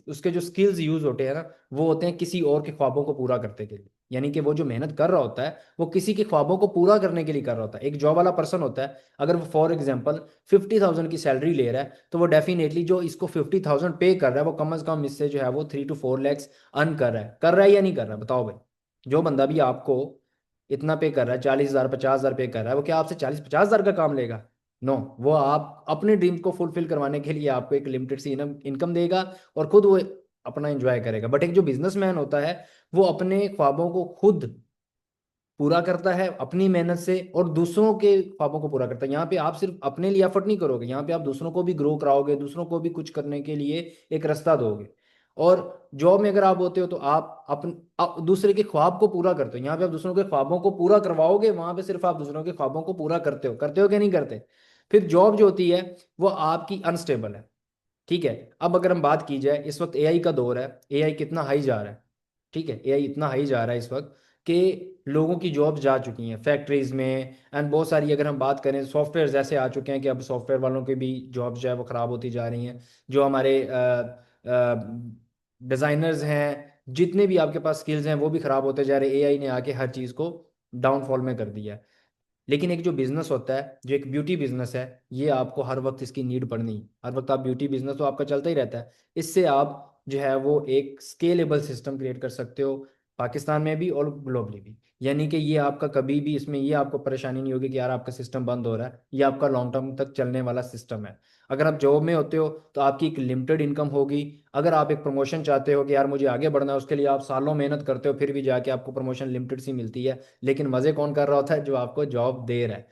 उसके जो स्किल्स यूज होते हैं ना, वो होते हैं किसी और के ख्वाबों को पूरा करने के लिए। यानी कि वो जो मेहनत कर रहा होता है वो किसी के ख्वाबों को पूरा करने के लिए कर रहा होता है। एक जॉब वाला पर्सन होता है, अगर वो फॉर एग्जांपल 50,000 की सैलरी ले रहा है तो वो डेफिनेटली जो इसको 50,000 पे कर रहा है वो कम से कम इससे जो है वो 3 to 4 lakhs अर्न कर रहा है या नहीं कर रहा है? बताओ भाई। जो बंदा भी आपको इतना पे कर रहा है, 40,000 50,000 पे कर रहा है, वो क्या आपसे 40 50 हज़ार का काम लेगा? नो। वो आप अपने ड्रीम को फुलफिल करवाने के लिए आपको एक लिमिटेड सी इनकम देगा और खुद वो अपना एंजॉय करेगा। बट एक जो बिजनेसमैन होता है वो अपने ख्वाबों को खुद पूरा करता है अपनी मेहनत से और दूसरों के ख्वाबों को पूरा करता है। यहाँ पे आप सिर्फ अपने लिए एफर्ट नहीं करोगे, यहाँ पे आप दूसरों को भी ग्रो कराओगे, दूसरों को भी कुछ करने के लिए एक रास्ता दोगे। और जॉब में अगर आप होते हो तो आप दूसरे के ख्वाब को पूरा करते हो, यहाँ पे आप दूसरों के ख्वाबों को पूरा करवाओगे, वहां पे सिर्फ आप दूसरों के ख्वाबों को पूरा करते हो कि नहीं करते? फिर जॉब जो होती है वो आपकी अनस्टेबल है। ठीक है। अब अगर हम बात की जाए, इस वक्त एआई का दौर है, एआई कितना हाई जा रहा है। ठीक है, एआई इतना हाई जा रहा है इस वक्त कि लोगों की जॉब जा चुकी हैं फैक्ट्रीज में। एंड बहुत सारी अगर हम बात करें सॉफ्टवेयर ऐसे आ चुके हैं कि अब सॉफ्टवेयर वालों की भी जॉब जो है वो ख़राब होती जा रही हैं। जो हमारे डिज़ाइनर्स हैं, जितने भी आपके पास स्किल्स हैं वो भी ख़राब होते जा रहे हैं, एआई ने आके हर चीज़ को डाउनफॉल में कर दिया है। लेकिन एक जो बिजनेस होता है, जो एक ब्यूटी बिजनेस है, ये आपको हर वक्त इसकी नीड पड़नी, हर वक्त आप ब्यूटी बिजनेस तो आपका चलता ही रहता है। इससे आप जो है वो एक स्केलेबल सिस्टम क्रिएट कर सकते हो, पाकिस्तान में भी और ग्लोबली भी। यानी कि ये आपका कभी भी इसमें ये आपको परेशानी नहीं होगी कि यार आपका सिस्टम बंद हो रहा है, ये आपका लॉन्ग टर्म तक चलने वाला सिस्टम है। अगर आप जॉब में होते हो तो आपकी एक लिमिटेड इनकम होगी। अगर आप एक प्रमोशन चाहते हो कि यार मुझे आगे बढ़ना है, उसके लिए आप सालों मेहनत करते हो, फिर भी जाके आपको प्रमोशन लिमिटेड सी मिलती है। लेकिन मजे कौन कर रहा होता है? जो आपको जॉब दे रहा है।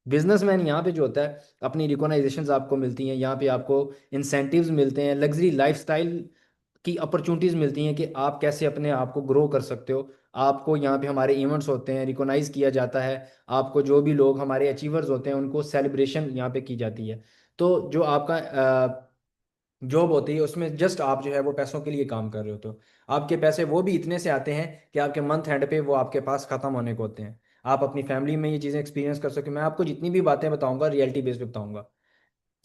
बिजनेसमैन यहाँ पे जो होता है अपनी रिकॉग्नाइजेशंस आपको मिलती हैं, यहाँ पे आपको इंसेंटिव्स मिलते हैं, लग्जरी लाइफस्टाइल की अपॉर्चुनिटीज मिलती हैं कि आप कैसे अपने आप को ग्रो कर सकते हो। आपको यहाँ पे हमारे इवेंट्स होते हैं, रिकॉग्नाइज किया जाता है। आपको जो भी लोग हमारे अचीवर्स होते हैं उनको सेलिब्रेशन यहाँ पे की जाती है। तो जो आपका जॉब होती है उसमें जस्ट आप जो है वो पैसों के लिए काम कर रहे होते हो। आपके पैसे वो भी इतने से आते हैं कि आपके मंथ एंड पे वो आपके पास खत्म होने को होते हैं। आप अपनी फैमिली में ये चीज़ें एक्सपीरियंस कर सके। मैं आपको जितनी भी बातें बताऊंगा रियलिटी बेस पे बताऊंगा।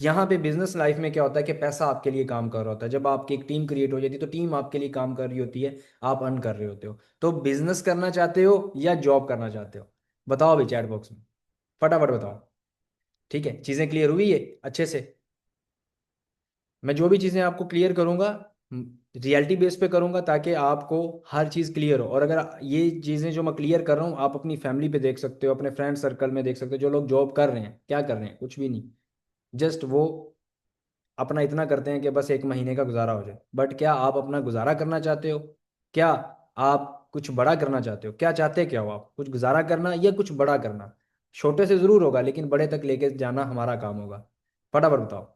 यहाँ पे बिजनेस लाइफ में क्या होता है कि पैसा आपके लिए काम कर रहा होता है। जब आपकी एक टीम क्रिएट हो जाती है तो टीम आपके लिए काम कर रही होती है, आप अर्न कर रहे होते हो। तो बिजनेस करना चाहते हो या जॉब करना चाहते हो? बताओ अभी चैट बॉक्स में, फटाफट बताओ। ठीक है, चीज़ें क्लियर हुई है अच्छे से? मैं जो भी चीज़ें आपको क्लियर करूंगा रियलिटी बेस पे करूंगा ताकि आपको हर चीज़ क्लियर हो। और अगर ये चीज़ें जो मैं क्लियर कर रहा हूँ आप अपनी फैमिली पे देख सकते हो, अपने फ्रेंड सर्कल में देख सकते हो। जो लोग जॉब कर रहे हैं क्या कर रहे हैं? कुछ भी नहीं, जस्ट वो अपना इतना करते हैं कि बस एक महीने का गुजारा हो जाए। बट क्या आप अपना गुजारा करना चाहते हो? क्या आप कुछ बड़ा करना चाहते हो? क्या चाहते क्या हो आप? कुछ गुजारा करना या कुछ बड़ा करना? छोटे से ज़रूर होगा लेकिन बड़े तक लेके जाना हमारा काम होगा। फटाफट बताओ।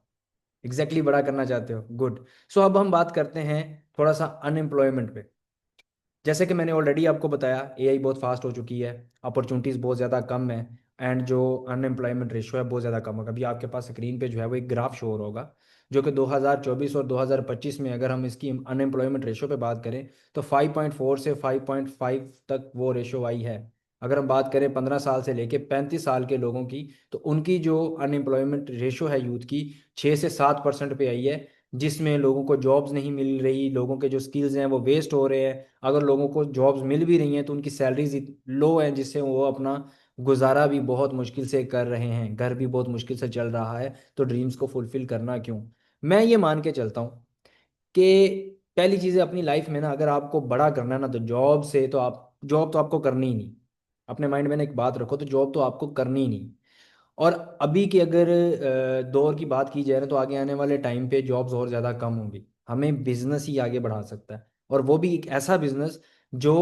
एग्जैक्टली बड़ा करना चाहते हो, गुड। सो अब हम बात करते हैं थोड़ा सा अनएम्प्लॉयमेंट पे। जैसे कि मैंने ऑलरेडी आपको बताया एआई बहुत फास्ट हो चुकी है, अपॉर्चुनिटीज़ बहुत ज़्यादा कम है, एंड जो अनएम्प्लॉयमेंट रेशो है बहुत ज़्यादा कम होगा। अभी आपके पास स्क्रीन पे जो है वो एक ग्राफ शो हो रहा होगा जो कि 2024 और 2025 में अगर हम इसकी अनएम्प्लॉयमेंट रेशो पे बात करें तो 5.4 से 5.5 तक वो रेशो आई है। अगर हम बात करें 15 साल से लेके 35 साल के लोगों की तो उनकी जो अनएम्प्लॉयमेंट रेशो है यूथ की 6 से 7% पे आई है। जिसमें लोगों को जॉब्स नहीं मिल रही, लोगों के जो स्किल्स हैं वो वेस्ट हो रहे हैं। अगर लोगों को जॉब्स मिल भी रही हैं तो उनकी सैलरीज लो हैं जिससे वो अपना गुजारा भी बहुत मुश्किल से कर रहे हैं, घर भी बहुत मुश्किल से चल रहा है। तो ड्रीम्स को फुलफिल करना क्यों? मैं ये मान के चलता हूँ कि पहली चीज़ है अपनी लाइफ में ना, अगर आपको बड़ा करना है ना, तो जॉब तो आपको करनी ही नहीं। अपने माइंड में ना एक बात रखो, तो जॉब तो आपको करनी ही नहीं। और अभी की अगर दौर की बात की जाए ना, तो आगे आने वाले टाइम पे जॉब्स और ज़्यादा कम होंगी। हमें बिजनेस ही आगे बढ़ा सकता है, और वो भी एक ऐसा बिजनेस जो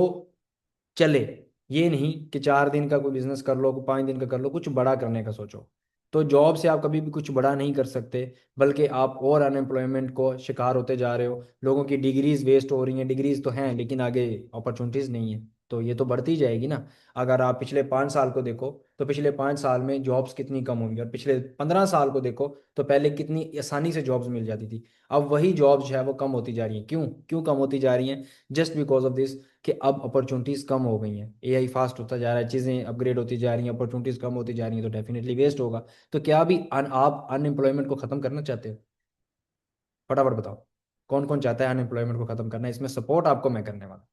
चले। ये नहीं कि 4 दिन का कोई बिजनेस कर लो, 5 दिन का कर लो, कुछ बड़ा करने का सोचो। तो जॉब से आप कभी भी कुछ बड़ा नहीं कर सकते, बल्कि आप और अनएम्प्लॉयमेंट को शिकार होते जा रहे हो। लोगों की डिग्रीज वेस्ट हो रही हैं, डिग्रीज तो हैं लेकिन आगे अपॉर्चुनिटीज नहीं है, तो ये तो बढ़ती जाएगी ना। अगर आप पिछले 5 साल को देखो, तो पिछले 5 साल में जॉब्स कितनी कम होंगी, और पिछले 15 साल को देखो तो पहले कितनी आसानी से जॉब्स मिल जाती थी। अब वही जॉब्स जो है वो कम होती जा रही हैं। क्यों क्यों कम होती जा रही हैं? जस्ट बिकॉज ऑफ दिस, कि अब अपॉर्चुनिटीज़ कम हो गई हैं, एआई फास्ट होता जा रहा है, चीज़ें अपग्रेड होती जा रही हैं, अपॉर्चुनिटीज़ कम होती जा रही हैं, तो डेफिनेटली वेस्ट होगा। तो क्या अभी आप अनएम्प्लॉयमेंट को ख़त्म करना चाहते हो? फटाफट बताओ, कौन कौन चाहता है अनएम्प्लॉयमेंट को ख़त्म करना? इसमें सपोर्ट आपको मैं करने वाला।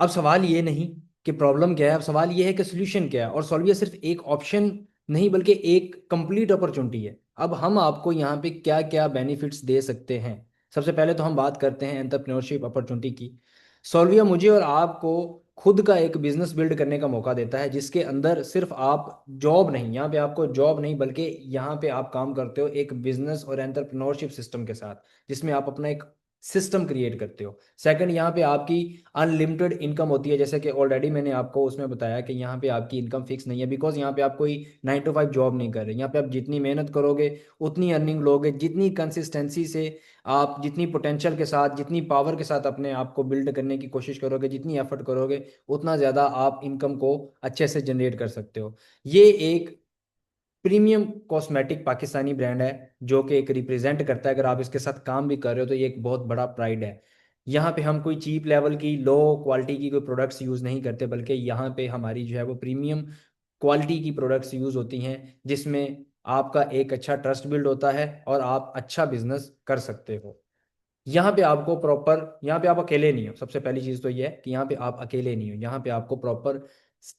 अब सवाल ये नहीं कि प्रॉब्लम क्या है, अब सवाल ये है कि सोल्यूशन क्या है। और सॉल्विया सिर्फ एक ऑप्शन नहीं, बल्कि एक कंप्लीट अपॉर्चुनिटी है। अब हम आपको यहाँ पे क्या क्या बेनिफिट्स दे सकते हैं। सबसे पहले तो हम बात करते हैं एंटरप्रेन्योरशिप अपॉर्चुनिटी की। सॉल्विया मुझे और आपको खुद का एक बिजनेस बिल्ड करने का मौका देता है, जिसके अंदर सिर्फ आप जॉब नहीं, यहाँ पे आपको जॉब नहीं, बल्कि यहाँ पे आप काम करते हो एक बिजनेस और एंटरप्रेन्योरशिप सिस्टम के साथ, जिसमें आप अपना एक सिस्टम क्रिएट करते हो। सेकंड, यहाँ पे आपकी अनलिमिटेड इनकम होती है, जैसे कि ऑलरेडी मैंने आपको उसमें बताया कि यहाँ पे आपकी इनकम फिक्स नहीं है, बिकॉज यहाँ पे आप कोई 9 to 5 जॉब नहीं कर रहे। यहाँ पे आप जितनी मेहनत करोगे उतनी अर्निंग लोगे, जितनी कंसिस्टेंसी से आप, जितनी पोटेंशियल के साथ, जितनी पावर के साथ अपने आप को बिल्ड करने की कोशिश करोगे, जितनी एफर्ट करोगे, उतना ज़्यादा आप इनकम को अच्छे से जनरेट कर सकते हो। ये एक प्रीमियम कॉस्मेटिक पाकिस्तानी ब्रांड है, जो कि एक रिप्रेजेंट करता है। अगर आप इसके साथ काम भी कर रहे हो तो ये एक बहुत बड़ा प्राइड है। यहाँ पे हम कोई चीप लेवल की, लो क्वालिटी की कोई प्रोडक्ट्स यूज़ नहीं करते, बल्कि यहाँ पे हमारी जो है वो प्रीमियम क्वालिटी की प्रोडक्ट्स यूज़ होती हैं, जिसमें आपका एक अच्छा ट्रस्ट बिल्ड होता है और आप अच्छा बिजनेस कर सकते हो। यहाँ पे आपको प्रॉपर, यहाँ पे आप अकेले नहीं हो। सबसे पहली चीज़ तो ये है कि यहाँ पे आप अकेले नहीं हो। यहाँ पे आपको प्रॉपर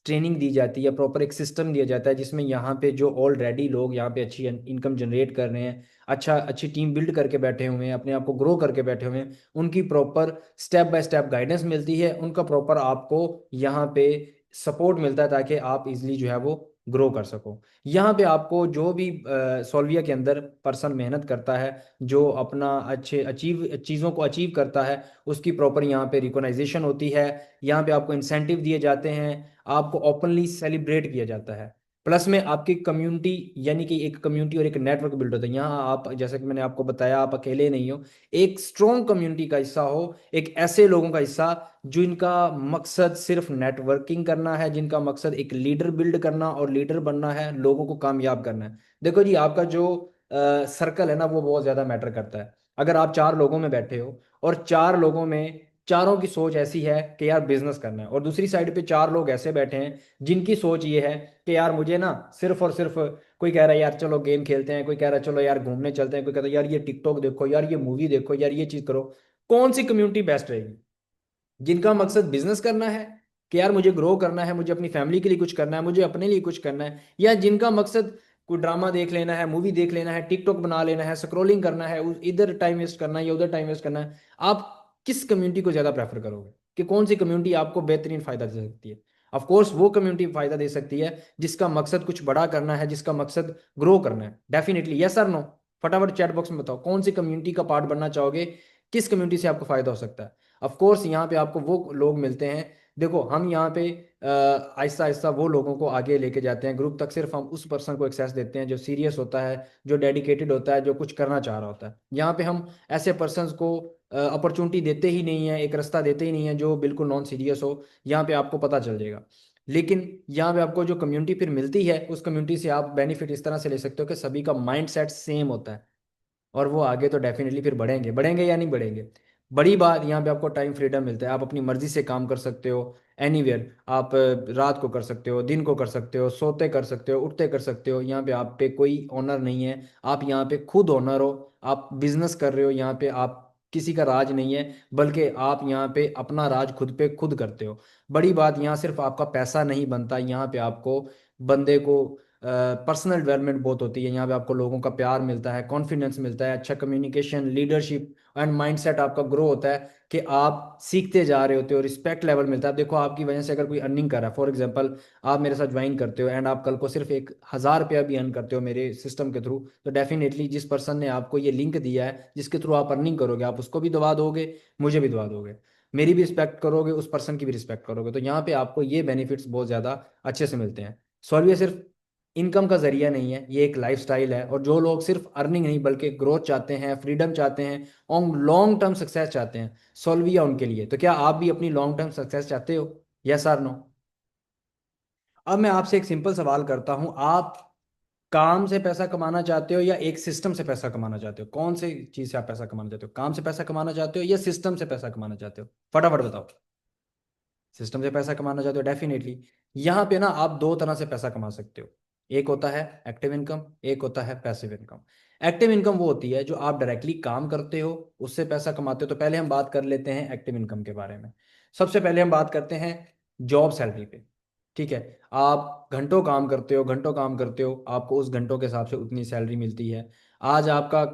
ट्रेनिंग दी जाती है, प्रॉपर एक सिस्टम दिया जाता है, जिसमें यहाँ पे जो ऑलरेडी लोग यहाँ पे अच्छी इनकम जनरेट कर रहे हैं, अच्छी टीम बिल्ड करके बैठे हुए हैं, अपने आप को ग्रो करके बैठे हुए हैं, उनकी proper step by step guidance मिलती है, उनका प्रॉपर आपको यहाँ पे सपोर्ट मिलता है, ताकि आप इजिली जो है वो ग्रो कर सको। यहाँ पे आपको जो भी सोल्विया के अंदर पर्सन मेहनत करता है, जो अपना अच्छे अचीव चीज़ों को अचीव करता है, उसकी प्रॉपर यहाँ पे रिकॉग्नाइजेशन होती है। यहाँ पे आपको इंसेंटिव दिए जाते हैं, आपको ओपनली सेलिब्रेट किया जाता है। प्लस में आपकी कम्युनिटी, यानी कि एक कम्युनिटी और एक नेटवर्क बिल्ड होता है। यहाँ आप, जैसे कि मैंने आपको बताया, आप अकेले नहीं हो, एक स्ट्रॉन्ग कम्युनिटी का हिस्सा हो, एक ऐसे लोगों का हिस्सा जिनका मकसद सिर्फ नेटवर्किंग करना है, जिनका मकसद एक लीडर बिल्ड करना और लीडर बनना है, लोगों को कामयाब करना है। देखो जी, आपका जो सर्कल है ना, वो बहुत ज़्यादा मैटर करता है। अगर आप 4 लोगों में बैठे हो, और 4 लोगों में चारों की सोच ऐसी है कि यार बिजनेस करना है, और दूसरी साइड पे 4 लोग ऐसे बैठे हैं जिनकी सोच ये है कि यार मुझे ना सिर्फ और सिर्फ, कोई कह रहा है यार चलो गेम खेलते हैं, कोई कह रहा है चलो यार घूमने चलते हैं, कोई कहता है यार ये टिकटॉक देखो, यार ये मूवी देखो, यार ये चीज़ करो। कौन सी कम्युनिटी बेस्ट रहेगी? जिनका मकसद बिजनेस करना है, कि यार मुझे ग्रो करना है, मुझे अपनी फैमिली के लिए कुछ करना है, मुझे अपने लिए कुछ करना है, या जिनका मकसद कोई ड्रामा देख लेना है, मूवी देख लेना है, टिकटॉक बना लेना है, स्क्रोलिंग करना है, इधर टाइम वेस्ट करना है या उधर टाइम वेस्ट करना है? आप किस कम्युनिटी को ज़्यादा प्रेफर करोगे, कि कौन सी कम्युनिटी आपको बेहतरीन फायदा दे सकती है? ऑफ कोर्स वो कम्युनिटी फायदा दे सकती है जिसका मकसद कुछ बड़ा करना है, जिसका मकसद ग्रो करना है। डेफिनेटली, यस और नो? फटाफट चैट बॉक्स में बताओ, कौन सी कम्युनिटी का पार्ट बनना चाहोगे? किस कम्युनिटी से आपको फायदा हो सकता है? ऑफ कोर्स यहाँ पे आपको वो लोग मिलते हैं। देखो, हम यहाँ पे आहिस्ता आहिस्ता वो लोगों को आगे लेके जाते हैं ग्रुप तक। सिर्फ हम उस पर्सन को एक्सेस देते हैं जो सीरियस होता है, जो डेडिकेटेड होता है, जो कुछ करना चाह रहा होता है। यहाँ पे हम ऐसे पर्सनस को अपॉर्चुनिटी देते ही नहीं है, एक रास्ता देते ही नहीं है जो बिल्कुल नॉन सीरियस हो। यहाँ पे आपको पता चल जाएगा। लेकिन यहाँ पे आपको जो कम्युनिटी फिर मिलती है, उस कम्युनिटी से आप बेनिफिट इस तरह से ले सकते हो कि सभी का माइंड सेट सेम होता है, और वो आगे तो डेफिनेटली फिर बढ़ेंगे। बढ़ेंगे या नहीं बढ़ेंगे? बड़ी बात, यहाँ पे आपको टाइम फ्रीडम मिलता है, आप अपनी मर्जी से काम कर सकते हो एनीवेयर। आप रात को कर सकते हो, दिन को कर सकते हो, सोते कर सकते हो, उठते कर सकते हो। यहाँ पे आप पे कोई ओनर नहीं है, आप यहाँ पे खुद ओनर हो। आप बिजनेस कर रहे हो, यहाँ पे आप किसी का राज नहीं है, बल्कि आप यहाँ पे अपना राज खुद पे खुद करते हो। बड़ी बात, यहाँ सिर्फ आपका पैसा नहीं बनता, यहाँ पे आपको बंदे को पर्सनल डेवलपमेंट बहुत होती है। यहाँ पे आपको लोगों का प्यार मिलता है, कॉन्फिडेंस मिलता है, अच्छा कम्युनिकेशन, लीडरशिप एंड माइंडसेट आपका ग्रो होता है कि आप सीखते जा रहे होते हो, रिस्पेक्ट लेवल मिलता है। अब देखो आपकी वजह से अगर कोई अर्निंग कर रहा है, फॉर एग्जांपल आप मेरे साथ ज्वाइन करते हो एंड आप कल को सिर्फ 1,000 रुपया भी अर्न करते हो मेरे सिस्टम के थ्रू, तो डेफिनेटली जिस पर्सन ने आपको ये लिंक दिया है जिसके थ्रू आप अर्निंग करोगे, आप उसको भी दबा दोगे, मुझे भी दबा दोगे, मेरी भी रिस्पेक्ट करोगे, उस पर्सन की भी रिस्पेक्ट करोगे। तो यहाँ पे आपको ये बेनिफिट्स बहुत ज़्यादा अच्छे से मिलते हैं। सॉल्व ये सिर्फ इनकम का जरिया नहीं है, ये एक लाइफस्टाइल है। और जो लोग सिर्फ अर्निंग नहीं बल्कि ग्रोथ चाहते हैं, फ्रीडम चाहते हैं और लॉन्ग टर्म सक्सेस चाहते हैं, सॉल्विया उनके लिए। तो क्या आप भी अपनी लॉन्ग टर्म सक्सेस चाहते हो? यस और नो? अब मैं आपसे एक सिंपल सवाल करता हूं, आप काम से पैसा कमाना चाहते हो या एक सिस्टम से पैसा कमाना चाहते हो? कौन सी चीज से आप पैसा कमाना चाहते हो? काम से पैसा कमाना चाहते हो या सिस्टम से पैसा कमाना चाहते हो? फटाफट बताओ। सिस्टम से पैसा कमाना चाहते हो, डेफिनेटली। यहाँ पे ना आप दो तरह से पैसा कमा सकते हो। एक होता है एक्टिव इनकम, एक होता है पैसिव इनकम। एक्टिव इनकम वो होती है जो आप डायरेक्टली काम करते हो, उससे पैसा कमाते हो। तो पहले हम बात कर लेते हैं एक्टिव इनकम के बारे में। सबसे पहले हम बात करते हैं जॉब सैलरी पे। ठीक है, आप घंटों काम करते हो, घंटों काम करते हो, आपको उस घंटों के हिसाब से उतनी सैलरी मिलती है। आज आपका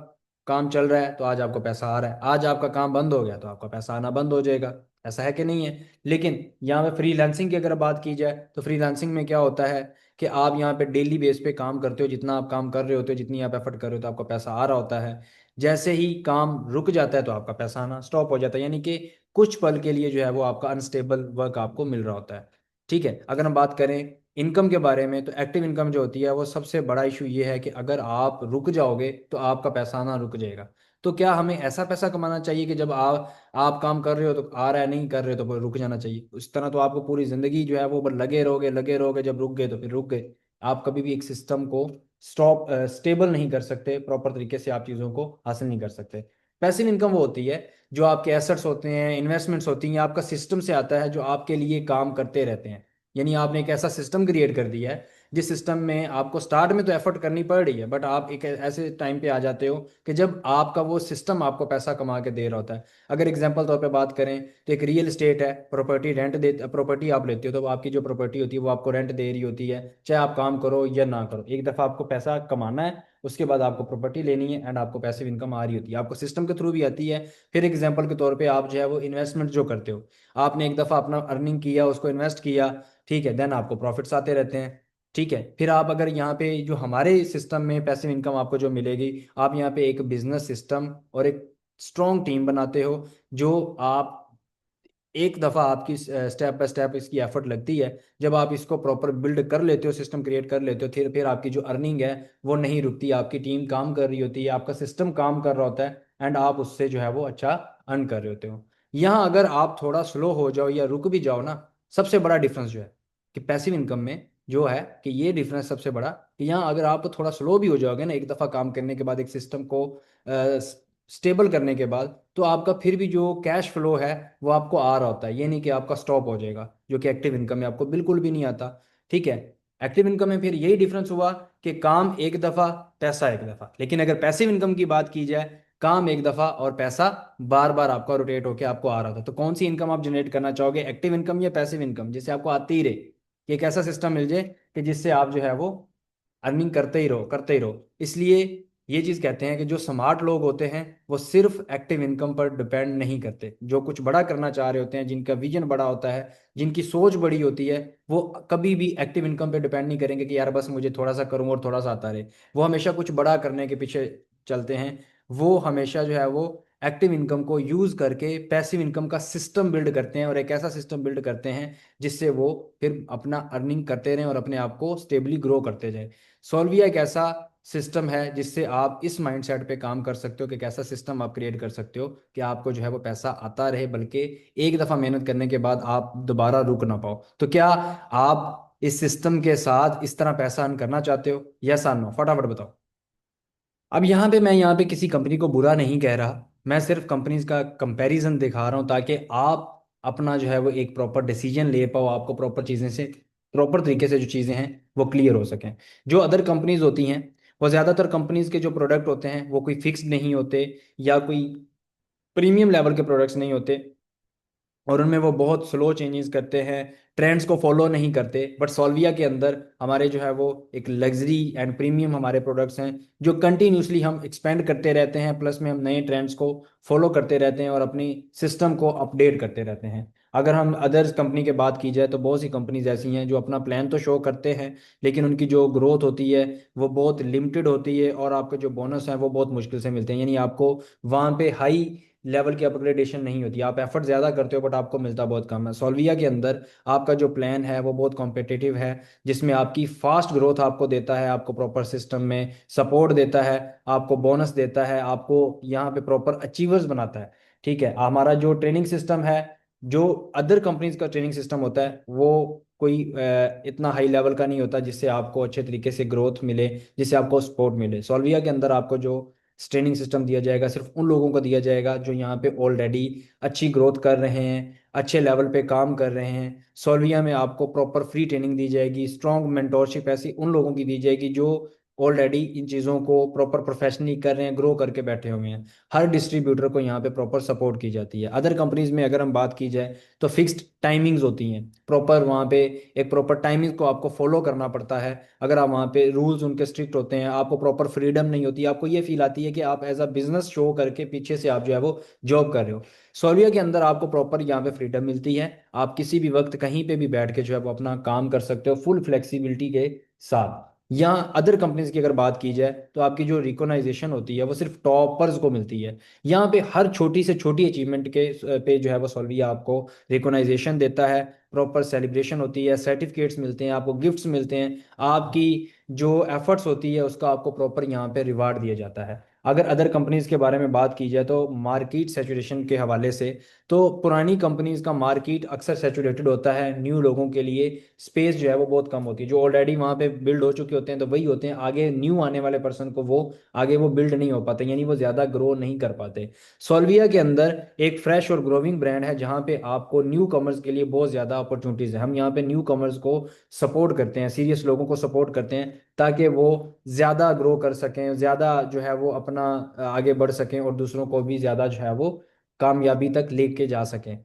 काम चल रहा है तो आज आपको पैसा आ रहा है, आज आपका काम बंद हो गया तो आपका पैसा आना बंद हो जाएगा। ऐसा है कि नहीं है? लेकिन यहाँ पे फ्रीलांसिंग की अगर बात की जाए तो फ्रीलांसिंग में क्या होता है कि आप यहाँ पे डेली बेस पे काम करते हो, जितना आप काम कर रहे होते हो, जितनी आप एफर्ट कर रहे हो, तो आपका पैसा आ रहा होता है। जैसे ही काम रुक जाता है तो आपका पैसा आना स्टॉप हो जाता है, यानी कि कुछ पल के लिए जो है वो आपका अनस्टेबल वर्क आपको मिल रहा होता है। ठीक है, अगर हम बात करें इनकम के बारे में तो एक्टिव इनकम जो होती है वो सबसे बड़ा इशू ये है कि अगर आप रुक जाओगे तो आपका पैसा आना रुक जाएगा। तो क्या हमें ऐसा पैसा कमाना चाहिए कि जब आप काम कर रहे हो तो आ रहा है, नहीं कर रहे हो तो रुक जाना चाहिए? उस तरह तो आपको पूरी जिंदगी जो है वो लगे रहोगे लगे रहोगे, जब रुक गए तो फिर रुक गए। आप कभी भी एक सिस्टम को स्टेबल नहीं कर सकते, प्रॉपर तरीके से आप चीज़ों को हासिल नहीं कर सकते। पैसिव इनकम वो होती है जो आपके एसेट्स होते हैं, इन्वेस्टमेंट्स होती हैं, आपका सिस्टम से आता है जो आपके लिए काम करते रहते हैं। यानी आपने एक ऐसा सिस्टम क्रिएट कर दिया है जिस सिस्टम में आपको स्टार्ट में तो एफर्ट करनी पड़ रही है, बट आप एक ऐसे टाइम पे आ जाते हो कि जब आपका वो सिस्टम आपको पैसा कमा के दे रहा होता है। अगर एग्जांपल तौर पे बात करें तो एक रियल एस्टेट है, प्रॉपर्टी रेंट दे, प्रॉपर्टी आप लेते हो तो आपकी जो प्रॉपर्टी होती है वो आपको रेंट दे रही होती है, चाहे आप काम करो या ना करो। एक दफ़ा आपको पैसा कमाना है, उसके बाद आपको प्रॉपर्टी लेनी है एंड आपको पैसिव इनकम आ रही होती है, आपको सिस्टम के थ्रू भी आती है। फिर एग्जाम्पल के तौर पर आप जो है वो इन्वेस्टमेंट जो करते हो, आपने एक दफ़ा अपना अर्निंग किया, उसको इन्वेस्ट किया, ठीक है, देन आपको प्रॉफिट्स आते रहते हैं। ठीक है, फिर आप अगर यहाँ पे जो हमारे सिस्टम में पैसिव इनकम आपको जो मिलेगी, आप यहाँ पे एक बिजनेस सिस्टम और एक स्ट्रॉन्ग टीम बनाते हो। जो आप एक दफ़ा आपकी स्टेप बाय स्टेप इसकी एफर्ट लगती है, जब आप इसको प्रॉपर बिल्ड कर लेते हो, सिस्टम क्रिएट कर लेते हो, फिर आपकी जो अर्निंग है वो नहीं रुकती, आपकी टीम काम कर रही होती है, आपका सिस्टम काम कर रहा होता है एंड आप उससे जो है वो अच्छा अर्न कर रहे होते हो। यहाँ अगर आप थोड़ा स्लो हो जाओ या रुक भी जाओ ना, सबसे बड़ा डिफरेंस जो है कि पैसिव इनकम में जो है कि ये डिफरेंस सबसे बड़ा कि यहाँ अगर आप थोड़ा स्लो भी हो जाओगे ना, एक दफ़ा काम करने के बाद, एक सिस्टम को स्टेबल करने के बाद, तो आपका फिर भी जो कैश फ्लो है वो आपको आ रहा होता है, ये नहीं कि आपका स्टॉप हो जाएगा, जो कि एक्टिव इनकम में आपको बिल्कुल भी नहीं आता। ठीक है, एक्टिव इनकम में फिर यही डिफरेंस हुआ कि काम एक दफ़ा, पैसा एक दफ़ा। लेकिन अगर पैसिव इनकम की बात की जाए, काम एक दफ़ा और पैसा बार बार आपका रोटेट होकर आपको आ रहा था। तो कौन सी इनकम आप जनरेट करना चाहोगे, एक्टिव इनकम या पैसिव इनकम, जिससे आपको आती ही रहे, कि एक ऐसा सिस्टम मिल जाए कि जिससे आप जो है वो अर्निंग करते ही रहो करते ही रहो? इसलिए ये चीज कहते हैं कि जो स्मार्ट लोग होते हैं वो सिर्फ एक्टिव इनकम पर डिपेंड नहीं करते। जो कुछ बड़ा करना चाह रहे होते हैं, जिनका विजन बड़ा होता है, जिनकी सोच बड़ी होती है, वो कभी भी एक्टिव इनकम पे डिपेंड नहीं करेंगे कि यार बस मुझे थोड़ा सा करूं और थोड़ा सा आता रहे। वो हमेशा कुछ बड़ा करने के पीछे चलते हैं। वो हमेशा जो है वो एक्टिव इनकम को यूज करके पैसिव इनकम का सिस्टम बिल्ड करते हैं, और एक ऐसा सिस्टम बिल्ड करते हैं जिससे वो फिर अपना अर्निंग करते रहें और अपने आप को स्टेबली ग्रो करते जाए। सॉल्विया एक ऐसा सिस्टम है जिससे आप इस माइंडसेट पे काम कर सकते हो कि कैसा सिस्टम आप क्रिएट कर सकते हो कि आपको जो है वो पैसा आता रहे, बल्कि एक दफ़ा मेहनत करने के बाद आप दोबारा रुक ना पाओ। तो क्या आप इस सिस्टम के साथ इस तरह पैसा अर्न करना चाहते हो? यस और नो? फटाफट बताओ। अब यहाँ पे किसी कंपनी को बुरा नहीं कह रहा, मैं सिर्फ कंपनीज का कंपैरिजन दिखा रहा हूँ ताकि आप अपना जो है वो एक प्रॉपर डिसीजन ले पाओ, आपको प्रॉपर चीज़ें से, प्रॉपर तरीके से जो चीज़ें हैं वो क्लियर हो सकें। जो अदर कंपनीज होती हैं, वो ज़्यादातर कंपनीज के जो प्रोडक्ट होते हैं वो कोई फिक्स्ड नहीं होते या कोई प्रीमियम लेवल के प्रोडक्ट्स नहीं होते। और उनमें वो बहुत स्लो चेंजेस करते हैं, ट्रेंड्स को फॉलो नहीं करते। बट सॉल्विया के अंदर हमारे जो है वो एक लग्जरी एंड प्रीमियम हमारे प्रोडक्ट्स हैं जो कंटिन्यूसली हम एक्सपेंड करते रहते हैं, प्लस में हम नए ट्रेंड्स को फॉलो करते रहते हैं और अपनी सिस्टम को अपडेट करते रहते हैं। अगर हम अदर्स कंपनी के बात की जाए तो बहुत सी कंपनीज ऐसी हैं जो अपना प्लान तो शो करते हैं, लेकिन उनकी जो ग्रोथ होती है वो बहुत लिमिटेड होती है, और आपके जो बोनस हैं वो बहुत मुश्किल से मिलते हैं। यानी आपको वहाँ पे हाई लेवल की अपग्रेडेशन नहीं होती, आप एफर्ट ज़्यादा करते हो बट आपको मिलता बहुत कम है। सॉल्विया के अंदर आपका जो प्लान है वो बहुत कॉम्पिटिटिव है, जिसमें आपकी फास्ट ग्रोथ आपको देता है, आपको प्रॉपर सिस्टम में सपोर्ट देता है, आपको बोनस देता है, आपको यहाँ पे प्रॉपर अचीवर्स बनाता है। ठीक है, हमारा जो ट्रेनिंग सिस्टम है, जो अदर कंपनीज का ट्रेनिंग सिस्टम होता है वो कोई इतना हाई लेवल का नहीं होता जिससे आपको अच्छे तरीके से ग्रोथ मिले, जिससे आपको सपोर्ट मिले। सॉल्विया के अंदर आपको जो ट्रेनिंग सिस्टम दिया जाएगा सिर्फ उन लोगों को दिया जाएगा जो यहाँ पे ऑलरेडी अच्छी ग्रोथ कर रहे हैं, अच्छे लेवल पे काम कर रहे हैं। सोल्विया में आपको प्रॉपर फ्री ट्रेनिंग दी जाएगी, स्ट्रॉन्ग मेंटोरशिप ऐसी उन लोगों की दी जाएगी जो ऑलरेडी इन चीज़ों को प्रॉपर प्रोफेशनली कर रहे हैं, ग्रो करके बैठे हुए हैं। हर डिस्ट्रीब्यूटर को यहाँ पे प्रॉपर सपोर्ट की जाती है। अदर कंपनीज में अगर हम बात की जाए तो फिक्स्ड टाइमिंग्स होती हैं, प्रॉपर वहाँ पे एक प्रॉपर टाइमिंग को आपको फॉलो करना पड़ता है। अगर आप वहाँ पे रूल्स उनके स्ट्रिक्ट होते हैं, आपको प्रॉपर फ्रीडम नहीं होती, आपको ये फील आती है कि आप एज अ बिजनेस शो करके पीछे से आप जो है वो जॉब कर रहे हो। सोल्विया के अंदर आपको प्रॉपर यहाँ पे फ्रीडम मिलती है, आप किसी भी वक्त कहीं पे भी बैठ के जो है वो अपना काम कर सकते हो फुल फ्लेक्सिबिलिटी के साथ। यहाँ अदर कंपनीज की अगर बात की जाए तो आपकी जो रिकॉग्नाइजेशन होती है वो सिर्फ टॉपर्स को मिलती है। यहाँ पे हर छोटी से छोटी अचीवमेंट के पे जो है वो सोल्विया आपको रिकॉग्नाइजेशन देता है, प्रॉपर सेलिब्रेशन होती है, सर्टिफिकेट्स मिलते हैं, आपको गिफ्ट्स मिलते हैं, आपकी जो एफर्ट्स होती है उसका आपको प्रॉपर यहाँ पे रिवार्ड दिया जाता है। अगर अदर कंपनीज के बारे में बात की जाए तो मार्केट सेचुरेशन के हवाले से, तो पुरानी कंपनीज का मार्केट अक्सर सेचुरेटेड होता है, न्यू लोगों के लिए स्पेस जो है वो बहुत कम होती है, जो ऑलरेडी वहाँ पे बिल्ड हो चुके होते हैं तो वही होते हैं, आगे न्यू आने वाले पर्सन को वो आगे वो बिल्ड नहीं हो पाते, यानी वो ज़्यादा ग्रो नहीं कर पाते। सोल्विया के अंदर एक फ्रेश और ग्रोविंग ब्रांड है जहाँ पे आपको न्यू कमर्स के लिए बहुत ज़्यादा अपॉर्चुनिटीज़ है। हम यहाँ पे न्यू कमर्स को सपोर्ट करते हैं, सीरियस लोगों को सपोर्ट करते हैं ताकि वो ज़्यादा ग्रो कर सकें, ज़्यादा जो है वो अपना आगे बढ़ सकें और दूसरों को भी ज़्यादा जो है वो कामयाबी तक लेके जा सकें।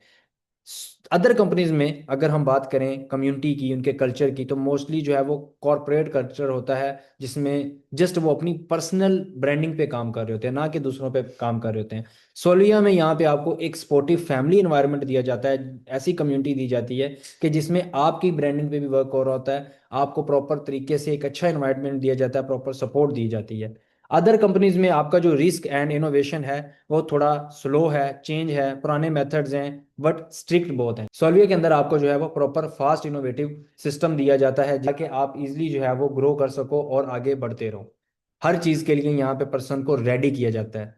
अदर कंपनीज में अगर हम बात करें कम्युनिटी की, उनके कल्चर की, तो मोस्टली जो है वो कॉरपोरेट कल्चर होता है जिसमें जस्ट वो अपनी पर्सनल ब्रांडिंग पे काम कर रहे होते हैं, ना कि दूसरों पे काम कर रहे होते हैं। सोलिया में यहाँ पे आपको एक स्पोर्टिव फैमिली इन्वायरमेंट दिया जाता है, ऐसी कम्युनिटी दी जाती है कि जिसमें आपकी ब्रांडिंग पे भी वर्क हो रहा होता है, आपको प्रॉपर तरीके से एक अच्छा इन्वायरमेंट दिया जाता है, प्रॉपर सपोर्ट दी जाती है। अदर कंपनीज में आपका जो रिस्क एंड इनोवेशन है वो थोड़ा स्लो है, चेंज है, पुराने मेथड्स हैं, बट स्ट्रिक्ट बहुत हैं। सॉल्विया के अंदर आपको जो है वो प्रॉपर फास्ट इनोवेटिव सिस्टम दिया जाता है ताकि आप इजीली जो है वो ग्रो कर सको और आगे बढ़ते रहो। हर चीज़ के लिए यहाँ पे पर्सन को रेडी किया जाता है,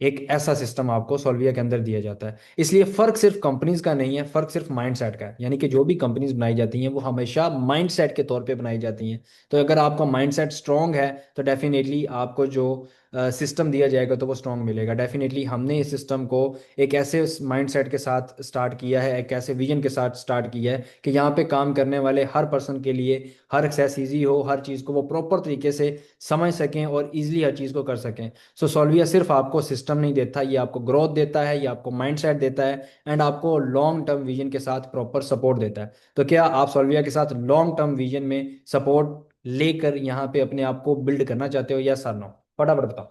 एक ऐसा सिस्टम आपको सोल्विया के अंदर दिया जाता है। इसलिए फर्क सिर्फ कंपनीज का नहीं है, फर्क सिर्फ माइंडसेट का है। यानी कि जो भी कंपनीज बनाई जाती हैं वो हमेशा माइंडसेट के तौर पे बनाई जाती हैं। तो अगर आपका माइंडसेट स्ट्रांग है तो डेफिनेटली आपको जो सिस्टम दिया जाएगा तो वो स्ट्रांग मिलेगा। डेफिनेटली हमने इस सिस्टम को एक ऐसे माइंडसेट के साथ स्टार्ट किया है, एक ऐसे विजन के साथ स्टार्ट किया है कि यहाँ पे काम करने वाले हर पर्सन के लिए हर एक्सेस ईजी हो, हर चीज़ को वो प्रॉपर तरीके से समझ सकें और ईजिली हर चीज़ को कर सकें। सो सोल्विया सिर्फ आपको सिस्टम नहीं देता, ये आपको ग्रोथ देता है, ये आपको माइंडसेट देता है, एंड आपको लॉन्ग टर्म विजन के साथ प्रॉपर सपोर्ट देता है। तो क्या आप सोल्विया के साथ लॉन्ग टर्म विजन में सपोर्ट लेकर यहाँ पे अपने आप को बिल्ड करना चाहते हो, या सर नो? फटाफट बताओ।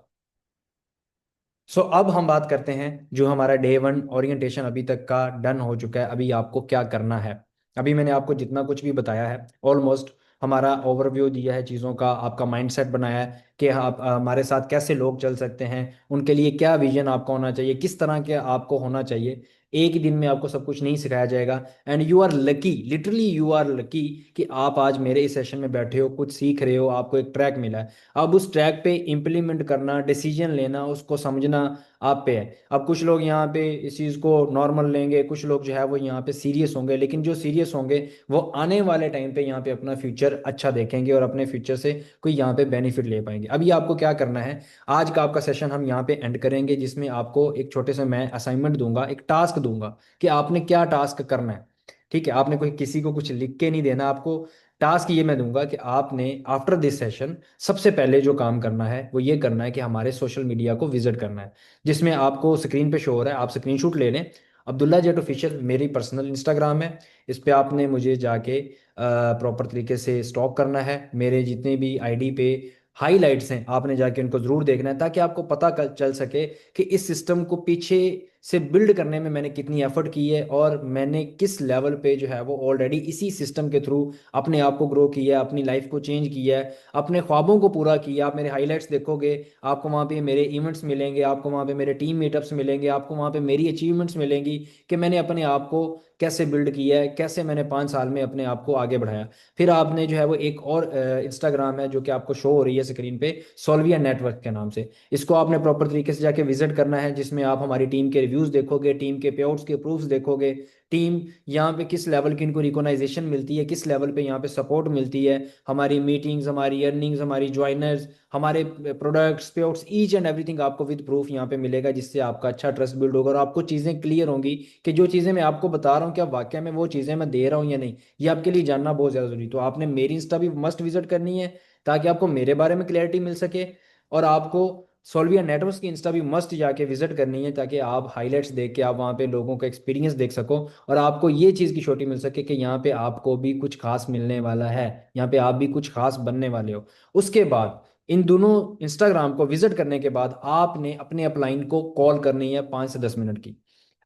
सो अब हम बात करते हैं जो हमारा डे वन ओरिएंटेशन अभी तक का डन हो चुका है, अभी आपको क्या करना है। अभी मैंने आपको जितना कुछ भी बताया है ऑलमोस्ट हमारा ओवरव्यू दिया है चीज़ों का, आपका माइंडसेट बनाया है कि आप हमारे साथ कैसे लोग चल सकते हैं, उनके लिए क्या विजन आपका होना चाहिए, किस तरह के आपको होना चाहिए। एक ही दिन में आपको सब कुछ नहीं सिखाया जाएगा, and you are lucky, literally you are lucky कि आप आज मेरे इस सेशन में बैठे हो, कुछ सीख रहे हो, आपको एक ट्रैक मिला है। अब उस ट्रैक पे इम्प्लीमेंट करना, डिसीजन लेना, उसको समझना आप पे है। अब कुछ लोग यहाँ पे इस चीज़ को नॉर्मल लेंगे, कुछ लोग जो है वो यहाँ पे सीरियस होंगे, लेकिन जो सीरियस होंगे वो आने वाले टाइम पे यहाँ पे अपना फ्यूचर अच्छा देखेंगे और अपने फ्यूचर से कोई यहाँ पे बेनिफिट ले पाएंगे। अभी आपको क्या करना है, आज का आपका सेशन हम यहाँ पे एंड करेंगे जिसमें आपको एक छोटे से मैं असाइनमेंट दूंगा, एक टास्क दूंगा कि आपने क्या टास्क करना है। ठीक है, आपने कोई किसी को कुछ लिख के नहीं देना आपको। टास्क ये मैं दूंगा कि आपने आफ्टर दिस सेशन सबसे पहले जो काम करना है वो ये करना है कि हमारे सोशल मीडिया को विजिट करना है, जिसमें आपको स्क्रीन पे शो हो रहा है, आप स्क्रीनशॉट ले लें। अब्दुल्ला जेट ऑफिशियल मेरी पर्सनल इंस्टाग्राम है। इस पे आपने मुझे जाके प्रॉपर तरीके से स्टॉक करना है। मेरे जितने भी आईडी पे हाईलाइट्स हैं आपने जाके उनको ज़रूर देखना है, ताकि आपको पता चल सके कि इस सिस्टम को पीछे से बिल्ड करने में मैंने कितनी एफर्ट की है, और मैंने किस लेवल पे जो है वो ऑलरेडी इसी सिस्टम के थ्रू अपने आप को ग्रो किया है, अपनी लाइफ को चेंज किया है, अपने ख्वाबों को पूरा किया। आप मेरे हाईलाइट्स देखोगे, आपको वहाँ पे मेरे इवेंट्स मिलेंगे, आपको वहाँ पे मेरे टीम मीटअप्स मिलेंगे, आपको वहाँ पे मेरी अचीवमेंट्स मिलेंगी कि मैंने अपने आप को कैसे बिल्ड किया है, कैसे मैंने 5 साल में अपने आप को आगे बढ़ाया। फिर आपने जो है वो एक और इंस्टाग्राम है जो कि आपको शो हो रही है स्क्रीन पे, सोल्विया नेटवर्क के नाम से। इसको आपने प्रॉपर तरीके से जाके विजिट करना है, जिसमें आप हमारी टीम के रिव्यूज देखोगे, टीम के पेआउट्स के प्रूफ्स देखोगे, टीम यहाँ पे किस लेवल की इनको रिकॉग्नाइजेशन मिलती है, किस लेवल पे यहाँ पे सपोर्ट मिलती है, हमारी मीटिंग्स, हमारी अर्निंग्स, हमारी ज्वाइनर्स, हमारे प्रोडक्ट्स, पेआउट्स, ईच एंड एवरीथिंग आपको विद प्रूफ यहाँ पे मिलेगा, जिससे आपका अच्छा ट्रस्ट बिल्ड होगा और आपको चीज़ें क्लियर होंगी कि जो चीज़ें मैं आपको बता रहा हूँ क्या वाकई में वो चीज़ें मैं दे रहा हूँ या नहीं। ये आपके लिए जानना बहुत ज़्यादा जरूरी। तो आपने मेरी इंस्टा भी मस्ट विजिट करनी है, ताकि आपको मेरे बारे में क्लैरिटी मिल सके, और आपको सोल्विया नेटवर्क्स की इंस्टा भी मस्ट जाके विजिट करनी है, ताकि आप हाईलाइट्स देख के आप वहाँ पे लोगों का एक्सपीरियंस देख सको, और आपको ये चीज़ की छोटी मिल सके कि यहाँ पे आपको भी कुछ खास मिलने वाला है, यहाँ पे आप भी कुछ खास बनने वाले हो। उसके बाद इन दोनों इंस्टाग्राम को विजिट करने के बाद आपने अपने अपलाइन को कॉल करनी है 5 से 10 मिनट की।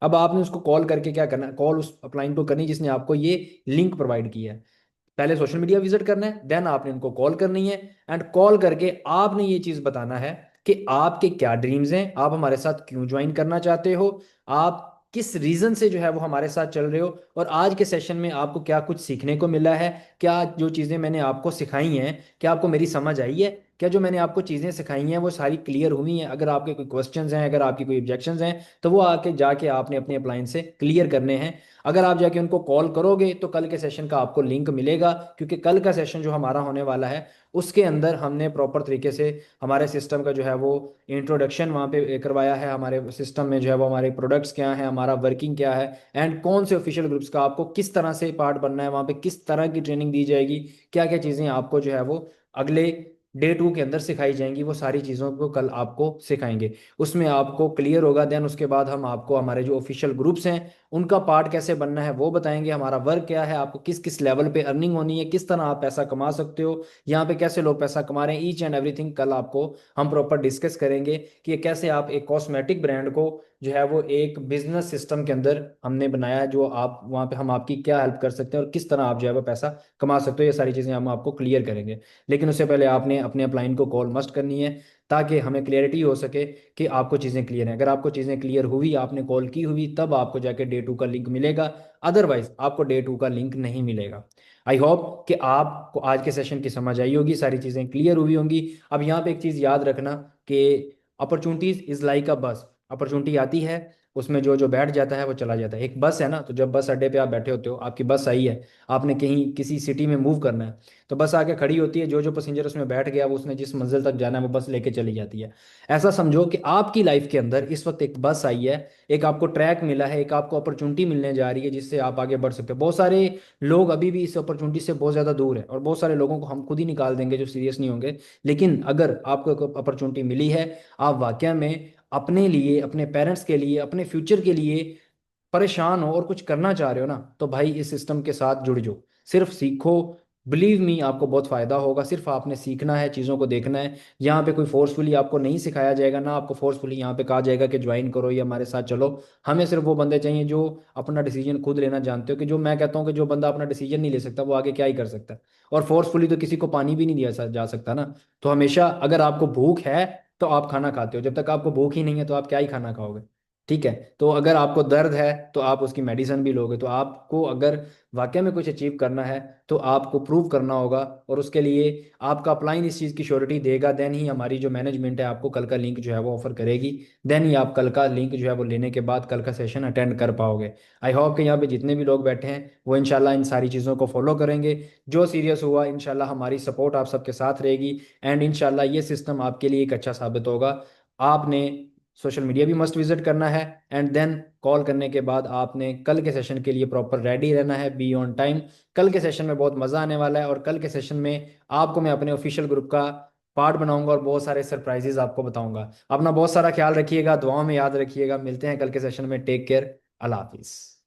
अब आपने उसको कॉल करके क्या करना है, कॉल उस अपलाइन को करनी है जिसने आपको ये लिंक प्रोवाइड किया है। पहले सोशल मीडिया विजिट करना है, देन आपने उनको कॉल करनी है, एंड कॉल करके आपने ये चीज बताना है कि आपके क्या ड्रीम्स हैं, आप हमारे साथ क्यों ज्वाइन करना चाहते हो, आप किस रीजन से जो है वो हमारे साथ चल रहे हो, और आज के सेशन में आपको क्या कुछ सीखने को मिला है, क्या जो चीज़ें मैंने आपको सिखाई हैं क्या आपको मेरी समझ आई है, क्या जो मैंने आपको चीज़ें सिखाई हैं वो सारी क्लियर हुई हैं। अगर आपके कोई क्वेश्चंस हैं, अगर आपकी कोई ऑब्जेक्शंस हैं, तो वो आके जाके आपने अपने अप्लायंस से क्लियर करने हैं। अगर आप जाके उनको कॉल करोगे तो कल के सेशन का आपको लिंक मिलेगा, क्योंकि कल का सेशन जो हमारा होने वाला है उसके अंदर हमने प्रॉपर तरीके से हमारे सिस्टम का जो है वो इंट्रोडक्शन वहाँ पे करवाया है, हमारे सिस्टम में जो है वो हमारे प्रोडक्ट्स क्या हैं, हमारा वर्किंग क्या है, एंड कौन से ऑफिशियल ग्रुप्स का आपको किस तरह से पार्ट बनना है, वहाँ पे किस तरह की ट्रेनिंग दी जाएगी, क्या क्या चीज़ें आपको जो है वो अगले डे 2 के अंदर सिखाई जाएंगी, वो सारी चीज़ों को कल आपको सिखाएंगे। उसमें आपको क्लियर होगा। देन उसके बाद हम आपको हमारे जो ऑफिशियल ग्रुप्स हैं उनका पार्ट कैसे बनना है वो बताएंगे, हमारा वर्क क्या है, आपको किस किस लेवल पे अर्निंग होनी है, किस तरह आप पैसा कमा सकते हो, यहाँ पे कैसे लोग पैसा कमा रहे हैं, ईच एंड एवरीथिंग कल आपको हम प्रॉपर डिस्कस करेंगे कि कैसे आप एक कॉस्मेटिक ब्रांड को जो है वो एक बिजनेस सिस्टम के अंदर हमने बनाया है, जो आप वहाँ पे हम आपकी क्या हेल्प कर सकते हैं और किस तरह आप जो है वो पैसा कमा सकते हो। ये सारी चीज़ें हम आपको क्लियर करेंगे। लेकिन उससे पहले आपने अपने अपलाइन को कॉल मस्ट करनी है, ताकि हमें क्लियरिटी हो सके कि आपको चीज़ें क्लियर हैं। अगर आपको चीज़ें क्लियर हुई, आपने कॉल की हुई, तब आपको जाके डे 2 का लिंक मिलेगा, अदरवाइज आपको डे 2 का लिंक नहीं मिलेगा। आई होप कि आपको आज के सेशन की समझ आई होगी, सारी चीज़ें क्लियर हुई होंगी। अब यहाँ पे एक चीज़ याद रखना कि अपॉर्चुनिटीज इज लाइक अ बस। अपॉर्चुनिटी आती है, उसमें जो जो बैठ जाता है वो चला जाता है। एक बस है ना, तो जब बस अड्डे पे आप बैठे होते हो, आपकी बस आई है, आपने कहीं किसी सिटी में मूव करना है, तो बस आके खड़ी होती है, जो जो पैसेंजर उसमें बैठ गया वो उसने जिस मंजिल तक जाना है वो बस लेके चली जाती है। ऐसा समझो कि आपकी लाइफ के अंदर इस वक्त एक बस आई है, एक आपको ट्रैक मिला है, एक आपको अपॉर्चुनिटी मिलने जा रही है जिससे आप आगे बढ़ सकते हो। बहुत सारे लोग अभी भी इस अपॉर्चुनिटी से बहुत ज़्यादा दूर है, और बहुत सारे लोगों को हम खुद ही निकाल देंगे जो सीरियस नहीं होंगे। लेकिन अगर आपको एक अपॉर्चुनिटी मिली है, आप वाकई में अपने लिए, अपने पेरेंट्स के लिए, अपने फ्यूचर के लिए परेशान हो और कुछ करना चाह रहे हो ना, तो भाई इस सिस्टम के साथ जुड़ जाओ, सिर्फ सीखो। बिलीव मी, आपको बहुत फायदा होगा। सिर्फ आपने सीखना है, चीज़ों को देखना है। यहाँ पे कोई फोर्सफुली आपको नहीं सिखाया जाएगा, ना आपको फोर्सफुली यहाँ पे कहा जाएगा कि ज्वाइन करो या हमारे साथ चलो। हमें सिर्फ वो बंदे चाहिए जो अपना डिसीजन खुद लेना जानते हो, कि जो मैं कहता हूँ कि जो बंदा अपना डिसीजन नहीं ले सकता वो आगे क्या ही कर सकता है। और फोर्सफुली तो किसी को पानी भी नहीं दिया जा सकता ना। तो हमेशा अगर आपको भूख है तो आप खाना खाते हो, जब तक आपको भूख ही नहीं है तो आप क्या ही खाना खाओगे। ठीक है, तो अगर आपको दर्द है तो आप उसकी मेडिसिन भी लोगे। तो आपको अगर वाकई में कुछ अचीव करना है तो आपको प्रूव करना होगा, और उसके लिए आपका अपलाइन इस चीज़ की श्योरिटी देगा। देन ही हमारी जो मैनेजमेंट है आपको कल का लिंक जो है वो ऑफर करेगी। देन ही आप कल का लिंक जो है वो लेने के बाद कल का सेशन अटेंड कर पाओगे। आई होप कि यहाँ पे जितने भी लोग बैठे हैं वो इंशाल्लाह इन सारी चीज़ों को फॉलो करेंगे। जो सीरियस हुआ, इंशाल्लाह हमारी सपोर्ट आप सबके साथ रहेगी, एंड इंशाल्लाह ये सिस्टम आपके लिए एक अच्छा साबित होगा। आपने सोशल मीडिया भी मस्ट विजिट करना है, एंड देन कॉल करने के बाद आपने कल के सेशन के लिए प्रॉपर रेडी रहना है, बी ऑन टाइम। कल के सेशन में बहुत मज़ा आने वाला है, और कल के सेशन में आपको मैं अपने ऑफिशियल ग्रुप का पार्ट बनाऊंगा और बहुत सारे सरप्राइजेज आपको बताऊंगा। अपना बहुत सारा ख्याल रखिएगा, दुआओं में याद रखिएगा। मिलते हैं कल के सेशन में। Take care. अल्लाह हाफिज़।